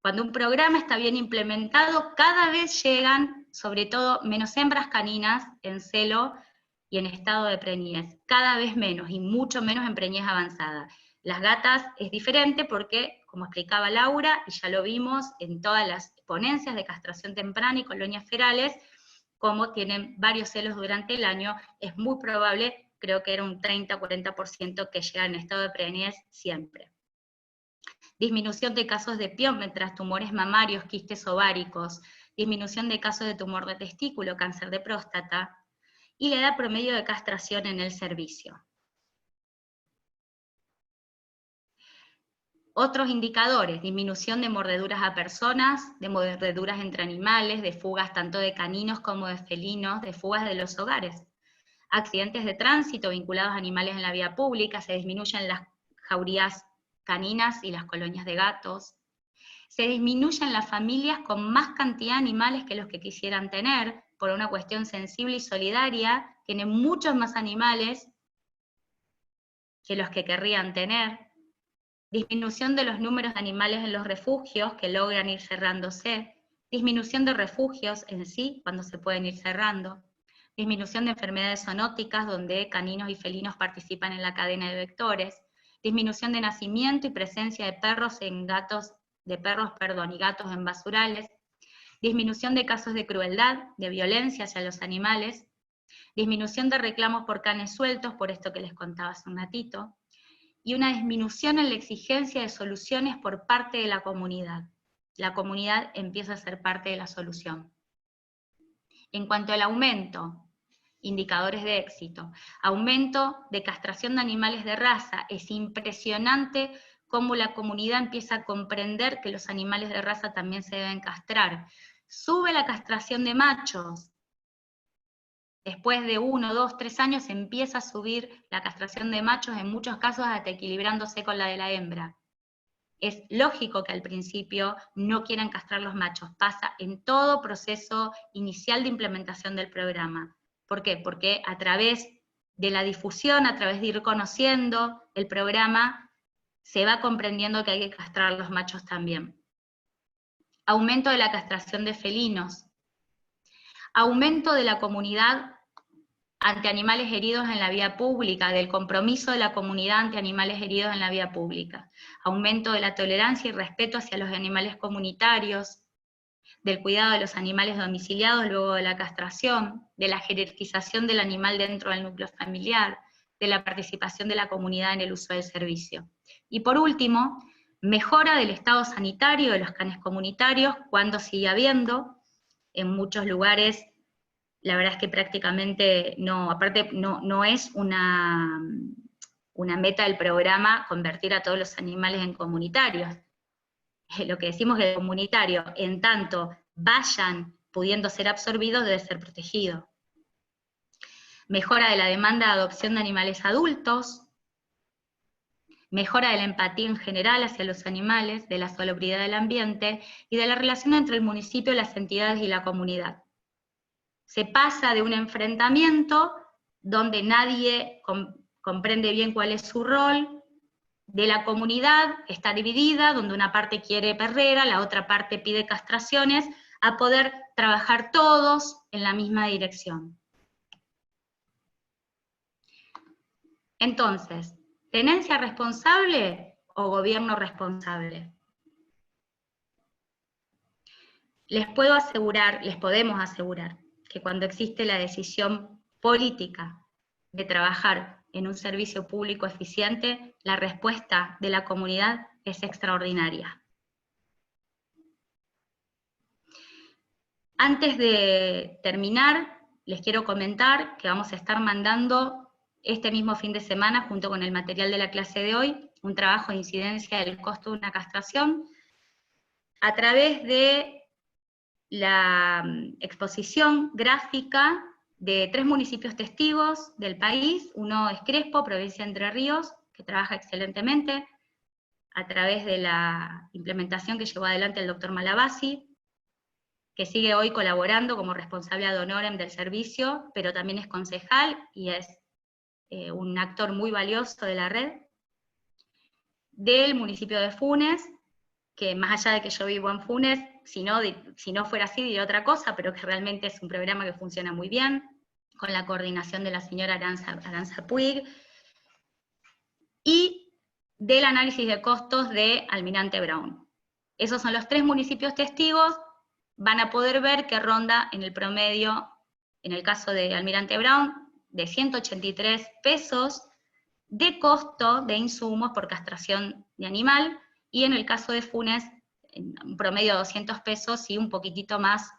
Cuando un programa está bien implementado, cada vez llegan, sobre todo, menos hembras caninas en celo y en estado de preñez, cada vez menos, y mucho menos en preñez avanzada. Las gatas es diferente porque, como explicaba Laura, y ya lo vimos en todas las ponencias de castración temprana y colonias ferales, como tienen varios celos durante el año, es muy probable, creo que era un 30-40% que llegan en estado de preñez siempre. Disminución de casos de piómetras, tumores mamarios, quistes ováricos, disminución de casos de tumor de testículo, cáncer de próstata, y la edad promedio de castración en el servicio. Otros indicadores: disminución de mordeduras a personas, de mordeduras entre animales, de fugas tanto de caninos como de felinos, de fugas de los hogares. Accidentes de tránsito vinculados a animales en la vía pública, se disminuyen las jaurías caninas y las colonias de gatos. Se disminuyen las familias con más cantidad de animales que los que quisieran tener, por una cuestión sensible y solidaria, tienen muchos más animales que los que querrían tener. Disminución de los números de animales en los refugios, que logran ir cerrándose. Disminución de refugios en sí, cuando se pueden ir cerrando. Disminución de enfermedades zoonóticas, donde caninos y felinos participan en la cadena de vectores. Disminución de nacimiento y presencia de perros y gatos en basurales. Disminución de casos de crueldad, de violencia hacia los animales. Disminución de reclamos por canes sueltos, por esto que les contaba hace un ratito. Y una disminución en la exigencia de soluciones por parte de la comunidad. La comunidad empieza a ser parte de la solución. En cuanto al aumento, indicadores de éxito, aumento de castración de animales de raza, es impresionante cómo la comunidad empieza a comprender que los animales de raza también se deben castrar. Sube la castración de machos. Después de 1, 2, 3 años empieza a subir la castración de machos, en muchos casos hasta equilibrándose con la de la hembra. Es lógico que al principio no quieran castrar los machos, pasa en todo proceso inicial de implementación del programa. ¿Por qué? Porque a través de la difusión, a través de ir conociendo el programa, se va comprendiendo que hay que castrar los machos también. Aumento de la castración de felinos. Aumento de la comunidad ante animales heridos en la vía pública, del compromiso de la comunidad ante animales heridos en la vía pública. Aumento de la tolerancia y respeto hacia los animales comunitarios, del cuidado de los animales domiciliados luego de la castración, de la jerarquización del animal dentro del núcleo familiar, de la participación de la comunidad en el uso del servicio. Y por último, mejora del estado sanitario de los canes comunitarios, cuando sigue habiendo. En muchos lugares, la verdad es que prácticamente no, aparte no es una meta del programa convertir a todos los animales en comunitarios. Lo que decimos es que el comunitario, en tanto vayan pudiendo ser absorbidos, debe ser protegido. Mejora de la demanda de adopción de animales adultos, mejora de la empatía en general hacia los animales, de la salubridad del ambiente y de la relación entre el municipio, las entidades y la comunidad. Se pasa de un enfrentamiento donde nadie comprende bien cuál es su rol, de la comunidad está dividida, donde una parte quiere perrera, la otra parte pide castraciones, a poder trabajar todos en la misma dirección. Entonces, ¿tenencia responsable o gobierno responsable? Les podemos asegurar que cuando existe la decisión política de trabajar en un servicio público eficiente, la respuesta de la comunidad es extraordinaria. Antes de terminar, les quiero comentar que vamos a estar mandando este mismo fin de semana, junto con el material de la clase de hoy, un trabajo de incidencia del costo de una castración, a través de la exposición gráfica de 3 municipios testigos del país. Uno es Crespo, provincia de Entre Ríos, que trabaja excelentemente a través de la implementación que llevó adelante el doctor Malabasi, que sigue hoy colaborando como responsable ad honorem del servicio, pero también es concejal y es un actor muy valioso de la red. Del municipio de Funes, que más allá de que yo vivo en Funes, si no fuera así diría otra cosa, pero que realmente es un programa que funciona muy bien, con la coordinación de la señora Aranza Puig, y del análisis de costos de Almirante Brown. Esos son los 3 municipios testigos. Van a poder ver que ronda en el promedio, en el caso de Almirante Brown, de 183 pesos de costo de insumos por castración de animal, y en el caso de Funes, en un promedio de 200 pesos y un poquitito más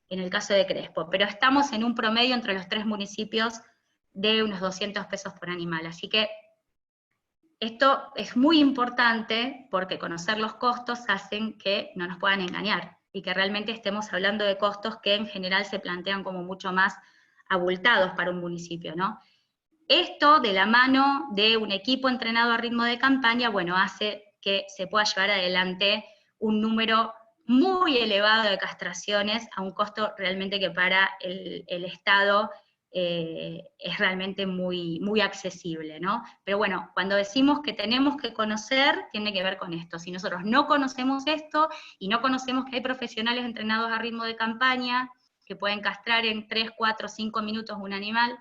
en el caso de Crespo. Pero estamos en un promedio entre los 3 municipios de unos 200 pesos por animal. Así que esto es muy importante porque conocer los costos hacen que no nos puedan engañar y que realmente estemos hablando de costos que en general se plantean como mucho más abultados para un municipio, ¿no? Esto, de la mano de un equipo entrenado a ritmo de campaña, bueno, hace que se pueda llevar adelante un número muy elevado de castraciones a un costo realmente que para el Estado es realmente muy, muy accesible, ¿no? Pero bueno, cuando decimos que tenemos que conocer, tiene que ver con esto. Si nosotros no conocemos esto, y no conocemos que hay profesionales entrenados a ritmo de campaña, que pueden castrar en 3, 4, 5 minutos un animal,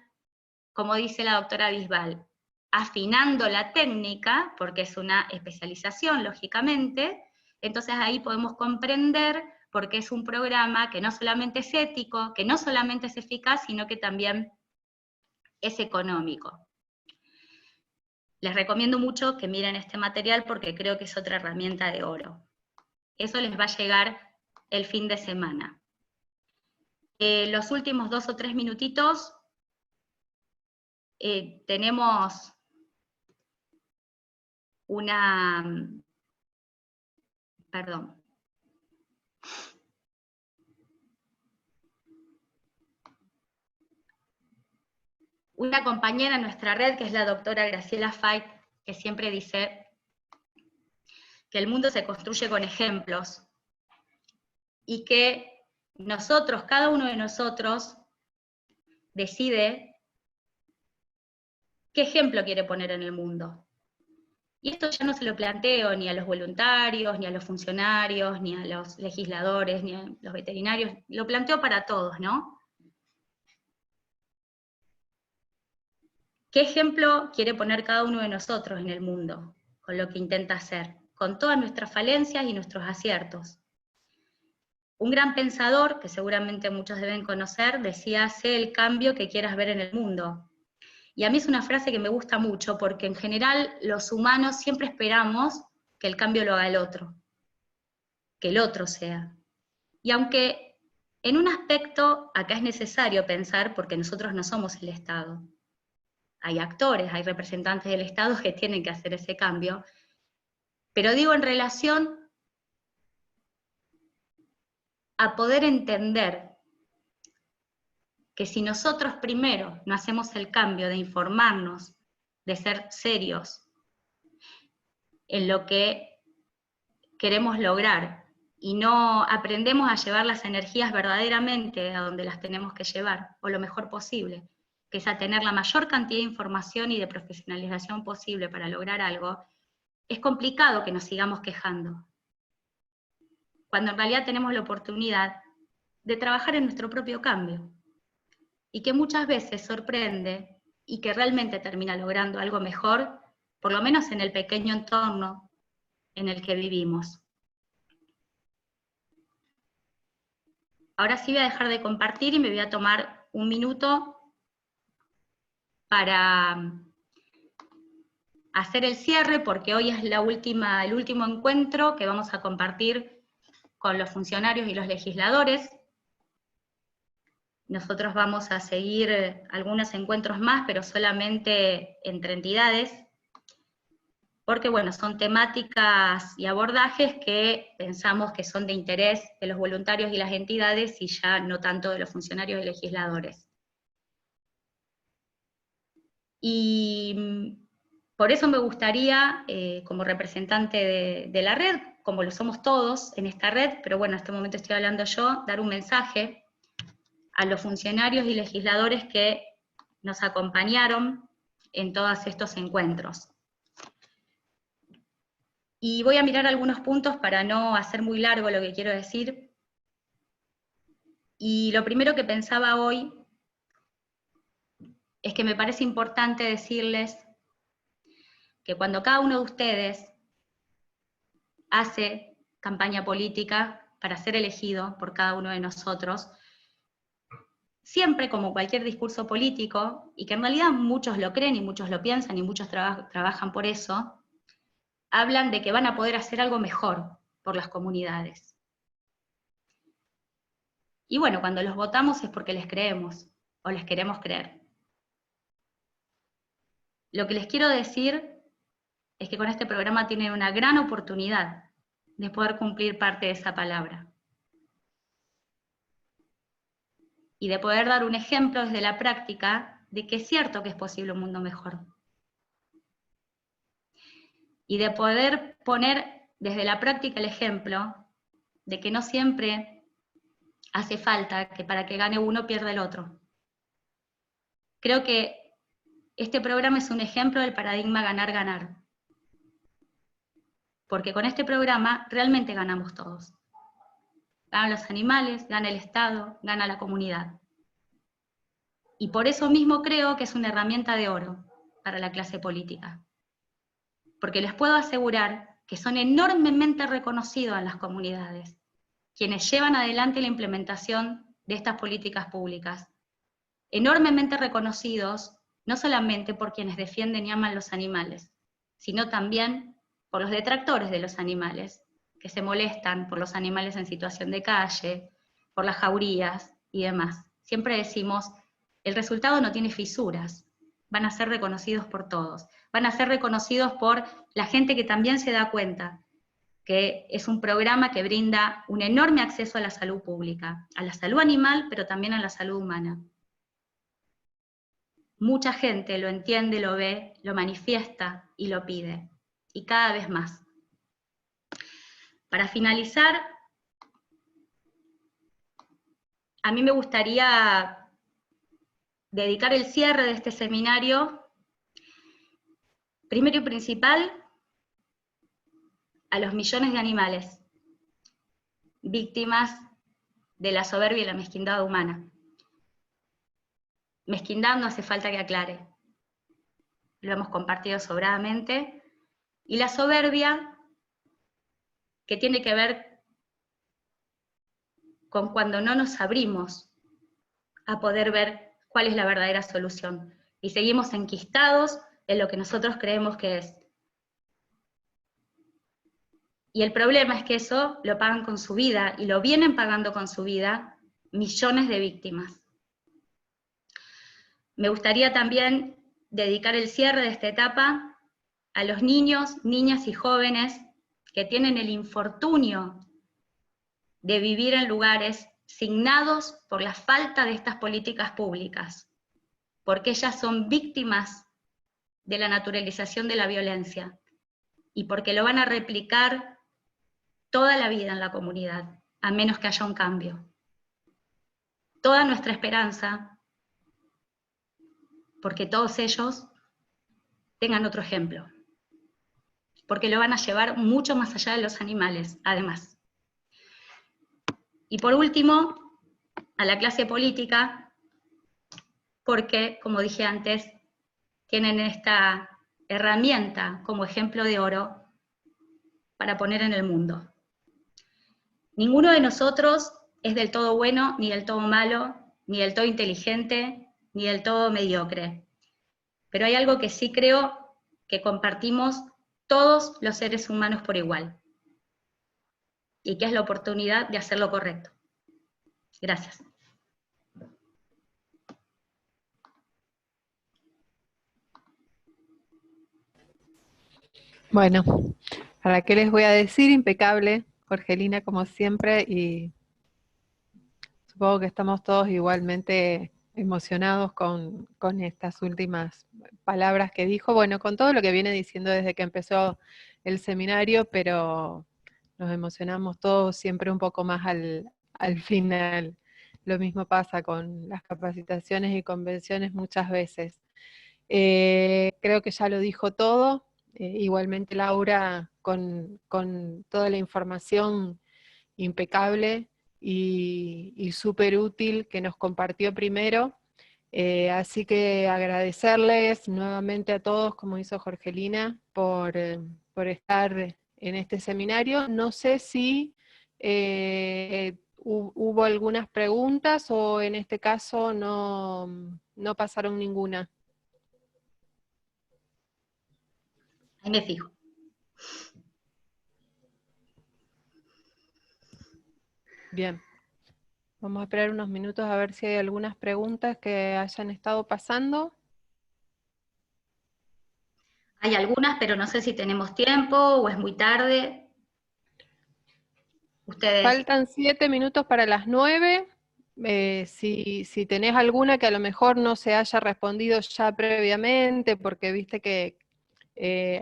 como dice la doctora Bisbal, afinando la técnica, porque es una especialización, lógicamente, entonces ahí podemos comprender por qué es un programa que no solamente es ético, que no solamente es eficaz, sino que también es económico. Les recomiendo mucho que miren este material porque creo que es otra herramienta de oro. Eso les va a llegar el fin de semana. Los últimos 2 o 3 minutitos tenemos una compañera en nuestra red, que es la doctora Graciela Fait, que siempre dice que el mundo se construye con ejemplos, y que nosotros, cada uno de nosotros, decide qué ejemplo quiere poner en el mundo. Y esto ya no se lo planteo ni a los voluntarios, ni a los funcionarios, ni a los legisladores, ni a los veterinarios, lo planteo para todos, ¿no? ¿Qué ejemplo quiere poner cada uno de nosotros en el mundo, con lo que intenta hacer, con todas nuestras falencias y nuestros aciertos? Un gran pensador, que seguramente muchos deben conocer, decía: sé el cambio que quieras ver en el mundo. Y a mí es una frase que me gusta mucho, porque en general los humanos siempre esperamos que el cambio lo haga el otro, que el otro sea. Y aunque en un aspecto acá es necesario pensar, porque nosotros no somos el Estado, hay actores, hay representantes del Estado que tienen que hacer ese cambio, pero digo en relación a poder entender que si nosotros primero no hacemos el cambio de informarnos, de ser serios en lo que queremos lograr, y no aprendemos a llevar las energías verdaderamente a donde las tenemos que llevar, o lo mejor posible, que es a tener la mayor cantidad de información y de profesionalización posible para lograr algo, es complicado que nos sigamos quejando, cuando en realidad tenemos la oportunidad de trabajar en nuestro propio cambio, y que muchas veces sorprende, y que realmente termina logrando algo mejor, por lo menos en el pequeño entorno en el que vivimos. Ahora sí voy a dejar de compartir y me voy a tomar un minuto para hacer el cierre, porque hoy es el último encuentro que vamos a compartir con los funcionarios y los legisladores. Nosotros vamos a seguir algunos encuentros más, pero solamente entre entidades, porque bueno, son temáticas y abordajes que pensamos que son de interés de los voluntarios y las entidades, y ya no tanto de los funcionarios y legisladores. Y Por eso me gustaría, como representante de la red, como lo somos todos en esta red, pero bueno, en este momento estoy hablando yo, dar un mensaje a los funcionarios y legisladores que nos acompañaron en todos estos encuentros. Y voy a mirar algunos puntos para no hacer muy largo lo que quiero decir. Y lo primero que pensaba hoy es que me parece importante decirles que cuando cada uno de ustedes hace campaña política para ser elegido por cada uno de nosotros, siempre como cualquier discurso político, y que en realidad muchos lo creen y muchos lo piensan y muchos trabajan por eso, hablan de que van a poder hacer algo mejor por las comunidades. Y bueno, cuando los votamos es porque les creemos, o les queremos creer. Lo que les quiero decir es que con este programa tienen una gran oportunidad de poder cumplir parte de esa palabra. Y de poder dar un ejemplo desde la práctica de que es cierto que es posible un mundo mejor. Y de poder poner desde la práctica el ejemplo de que no siempre hace falta que para que gane uno pierda el otro. Creo que este programa es un ejemplo del paradigma ganar-ganar. Porque con este programa realmente ganamos todos. Ganan los animales, gana el Estado, gana la comunidad. Y por eso mismo creo que es una herramienta de oro para la clase política. Porque les puedo asegurar que son enormemente reconocidos en las comunidades quienes llevan adelante la implementación de estas políticas públicas. Enormemente reconocidos no solamente por quienes defienden y aman los animales, sino también por los detractores de los animales, que se molestan por los animales en situación de calle, por las jaurías y demás. Siempre decimos, el resultado no tiene fisuras, van a ser reconocidos por todos, van a ser reconocidos por la gente que también se da cuenta que es un programa que brinda un enorme acceso a la salud pública, a la salud animal, pero también a la salud humana. Mucha gente lo entiende, lo ve, lo manifiesta y lo pide, y cada vez más. Para finalizar, a mí me gustaría dedicar el cierre de este seminario, primero y principal, a los millones de animales, víctimas de la soberbia y la mezquindad humana. Mezquindad no hace falta que aclare, lo hemos compartido sobradamente, y la soberbia, que tiene que ver con cuando no nos abrimos a poder ver cuál es la verdadera solución, y seguimos enquistados en lo que nosotros creemos que es. Y el problema es que eso lo pagan con su vida, y lo vienen pagando con su vida, millones de víctimas. Me gustaría también dedicar el cierre de esta etapa a los niños, niñas y jóvenes que tienen el infortunio de vivir en lugares signados por la falta de estas políticas públicas, porque ellas son víctimas de la naturalización de la violencia, y porque lo van a replicar toda la vida en la comunidad, a menos que haya un cambio. Toda nuestra esperanza, porque todos ellos tengan otro ejemplo, porque lo van a llevar mucho más allá de los animales, además. Y por último, a la clase política, porque, como dije antes, tienen esta herramienta como ejemplo de oro para poner en el mundo. Ninguno de nosotros es del todo bueno, ni del todo malo, ni del todo inteligente, ni del todo mediocre. Pero hay algo que sí creo que compartimos todos los seres humanos por igual, y que es la oportunidad de hacer lo correcto. Gracias. Bueno, ¿para qué les voy a decir? Impecable, Jorgelina, como siempre, y supongo que estamos todos igualmente emocionados con estas últimas palabras que dijo, bueno, con todo lo que viene diciendo desde que empezó el seminario, pero nos emocionamos todos siempre un poco más al final. Lo mismo pasa con las capacitaciones y convenciones muchas veces. Creo que ya lo dijo todo, igualmente Laura con toda la información impecable y súper útil que nos compartió primero. Así que agradecerles nuevamente a todos, como hizo Jorgelina, por estar en este seminario. No sé si hubo algunas preguntas o en este caso no pasaron ninguna. Ahí me fijo. Bien. Vamos a esperar unos minutos a ver si hay algunas preguntas que hayan estado pasando. Hay algunas, pero no sé si tenemos tiempo o es muy tarde. Ustedes. Faltan 7 minutos para las 9. Si tenés alguna que a lo mejor no se haya respondido ya previamente, porque viste que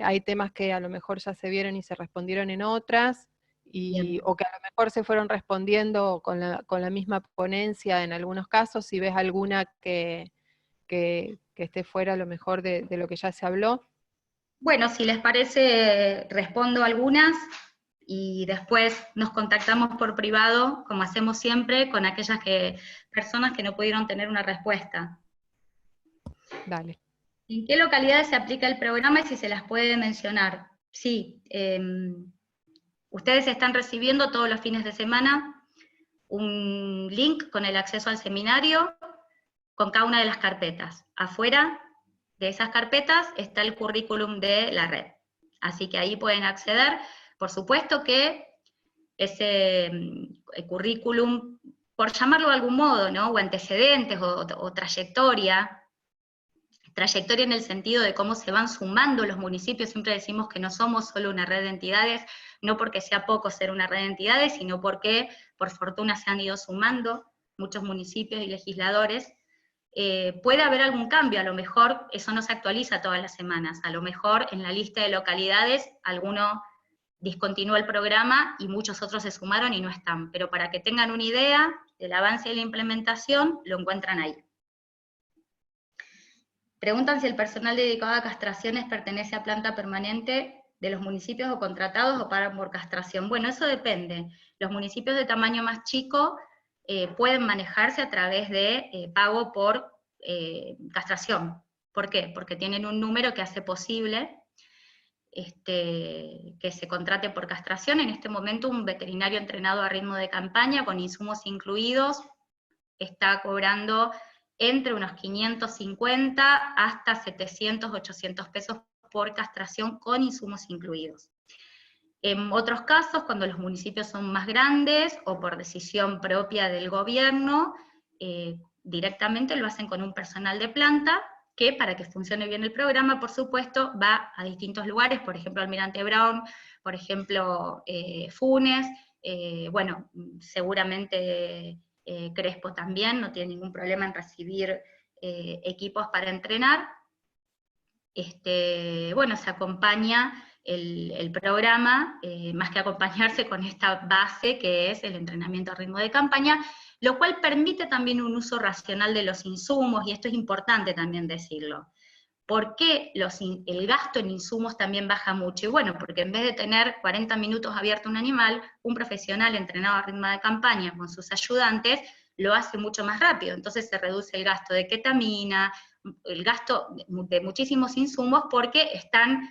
hay temas que a lo mejor ya se vieron y se respondieron en otras, o que a lo mejor se fueron respondiendo con la misma ponencia en algunos casos, si ves alguna que esté fuera a lo mejor de lo que ya se habló. Bueno, si les parece, respondo algunas y después nos contactamos por privado, como hacemos siempre, con aquellas personas que no pudieron tener una respuesta. Dale. ¿En qué localidades se aplica el programa y si se las puede mencionar? Sí, ustedes están recibiendo todos los fines de semana un link con el acceso al seminario con cada una de las carpetas. Afuera de esas carpetas está el currículum de la red. Así que ahí pueden acceder. Por supuesto que ese currículum, por llamarlo de algún modo, ¿no? O antecedentes o trayectoria en el sentido de cómo se van sumando los municipios. Siempre decimos que no somos solo una red de entidades, no porque sea poco ser una red de entidades, sino porque por fortuna se han ido sumando muchos municipios y legisladores. Puede haber algún cambio, a lo mejor eso no se actualiza todas las semanas, a lo mejor en la lista de localidades alguno discontinuó el programa y muchos otros se sumaron y no están, pero para que tengan una idea del avance de la implementación, lo encuentran ahí. Preguntan si el personal dedicado a castraciones pertenece a planta permanente de los municipios o contratados o pagan por castración. Bueno, eso depende. Los municipios de tamaño más chico pueden manejarse a través de pago por castración. ¿Por qué? Porque tienen un número que hace posible que se contrate por castración. En este momento un veterinario entrenado a ritmo de campaña, con insumos incluidos, está cobrando entre unos 550 hasta 700, 800 pesos por castración con insumos incluidos. En otros casos, cuando los municipios son más grandes o por decisión propia del gobierno, directamente lo hacen con un personal de planta, que para que funcione bien el programa, por supuesto, va a distintos lugares, por ejemplo, Almirante Brown, por ejemplo, Funes, bueno, seguramente Crespo también, no tiene ningún problema en recibir equipos para entrenar. Bueno, se acompaña el programa, más que acompañarse con esta base que es el entrenamiento a ritmo de campaña, lo cual permite también un uso racional de los insumos, y esto es importante también decirlo. ¿Por qué el gasto en insumos también baja mucho? Y bueno, porque en vez de tener 40 minutos abierto un animal, un profesional entrenado a ritmo de campaña con sus ayudantes lo hace mucho más rápido, entonces se reduce el gasto de ketamina, el gasto de muchísimos insumos porque están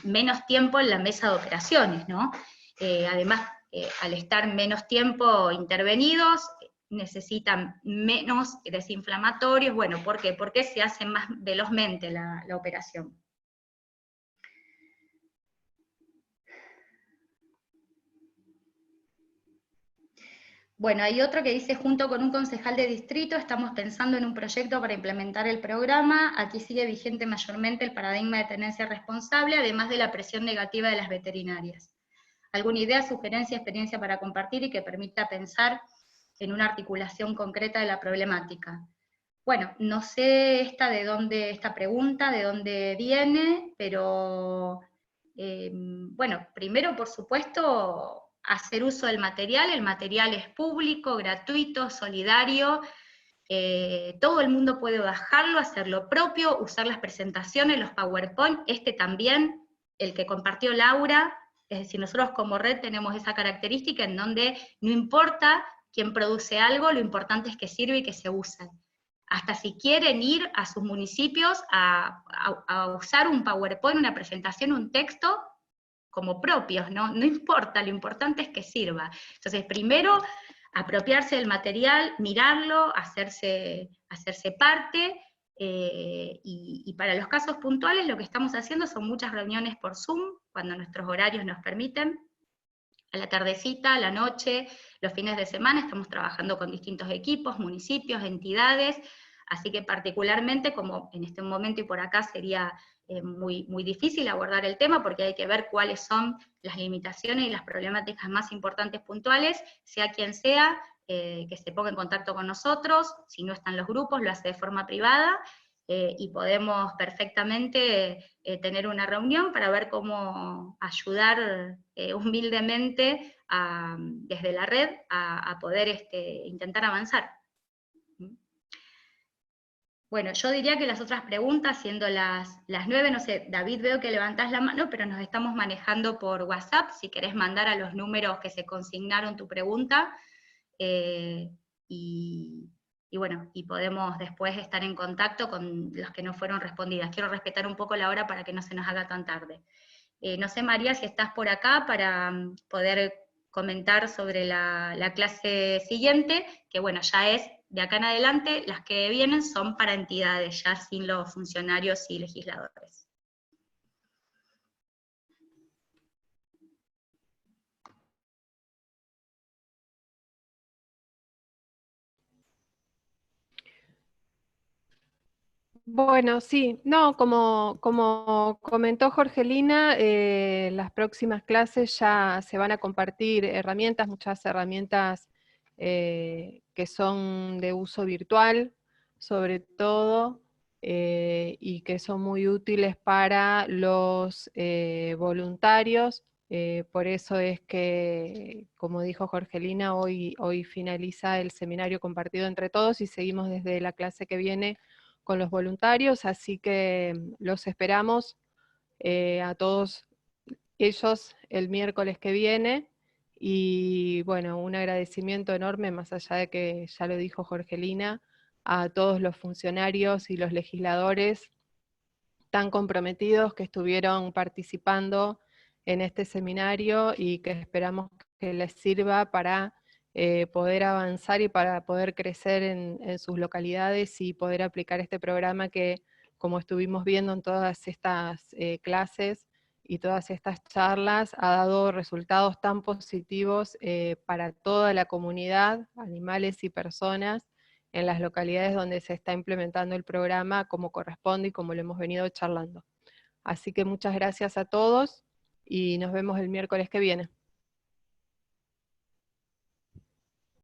menos tiempo en la mesa de operaciones, ¿no? Además, al estar menos tiempo intervenidos, necesitan menos desinflamatorios. Bueno, ¿por qué? Porque se hace más velozmente la operación. Bueno, hay otro que dice, junto con un concejal de distrito, estamos pensando en un proyecto para implementar el programa. Aquí sigue vigente mayormente el paradigma de tenencia responsable, además de la presión negativa de las veterinarias. ¿Alguna idea, sugerencia, experiencia para compartir y que permita pensar en una articulación concreta de la problemática? Bueno, no sé esta pregunta de dónde viene, pero bueno, primero por supuesto hacer uso del material. El material es público, gratuito, solidario, todo el mundo puede bajarlo, hacer lo propio, usar las presentaciones, los PowerPoint, este también, el que compartió Laura, es decir, nosotros como red tenemos esa característica en donde no importa quién produce algo, lo importante es que sirve y que se use. Hasta si quieren ir a sus municipios a usar un PowerPoint, una presentación, un texto, como propios, ¿no? No importa, lo importante es que sirva. Entonces, primero, apropiarse del material, mirarlo, hacerse parte, y para los casos puntuales lo que estamos haciendo son muchas reuniones por Zoom, cuando nuestros horarios nos permiten, a la tardecita, a la noche, los fines de semana, estamos trabajando con distintos equipos, municipios, entidades, así que particularmente, como en este momento y por acá sería muy difícil abordar el tema, porque hay que ver cuáles son las limitaciones y las problemáticas más importantes puntuales, sea quien sea, que se ponga en contacto con nosotros, si no están los grupos, lo hace de forma privada, y podemos perfectamente tener una reunión para ver cómo ayudar humildemente desde la red a poder intentar avanzar. Bueno, yo diría que las otras preguntas, siendo las 9, no sé, David, veo que levantás la mano, pero nos estamos manejando por WhatsApp, si querés mandar a los números que se consignaron tu pregunta, y bueno, y podemos después estar en contacto con los que no fueron respondidas. Quiero respetar un poco la hora para que no se nos haga tan tarde. No sé, María, si estás por acá para poder comentar sobre la clase siguiente, que bueno, ya es de acá en adelante, las que vienen son para entidades, ya sin los funcionarios y legisladores. Bueno, sí, no, como comentó Jorgelina, las próximas clases ya se van a compartir herramientas, muchas herramientas que son de uso virtual, sobre todo, y que son muy útiles para los voluntarios. Por eso es que, como dijo Jorgelina, hoy finaliza el seminario compartido entre todos y seguimos desde la clase que viene con los voluntarios, así que los esperamos a todos ellos el miércoles que viene, y bueno, un agradecimiento enorme, más allá de que ya lo dijo Jorgelina, a todos los funcionarios y los legisladores tan comprometidos que estuvieron participando en este seminario y que esperamos que les sirva para poder avanzar y para poder crecer en sus localidades y poder aplicar este programa que, como estuvimos viendo en todas estas clases y todas estas charlas, ha dado resultados tan positivos para toda la comunidad, animales y personas, en las localidades donde se está implementando el programa como corresponde y como lo hemos venido charlando. Así que muchas gracias a todos y nos vemos el miércoles que viene.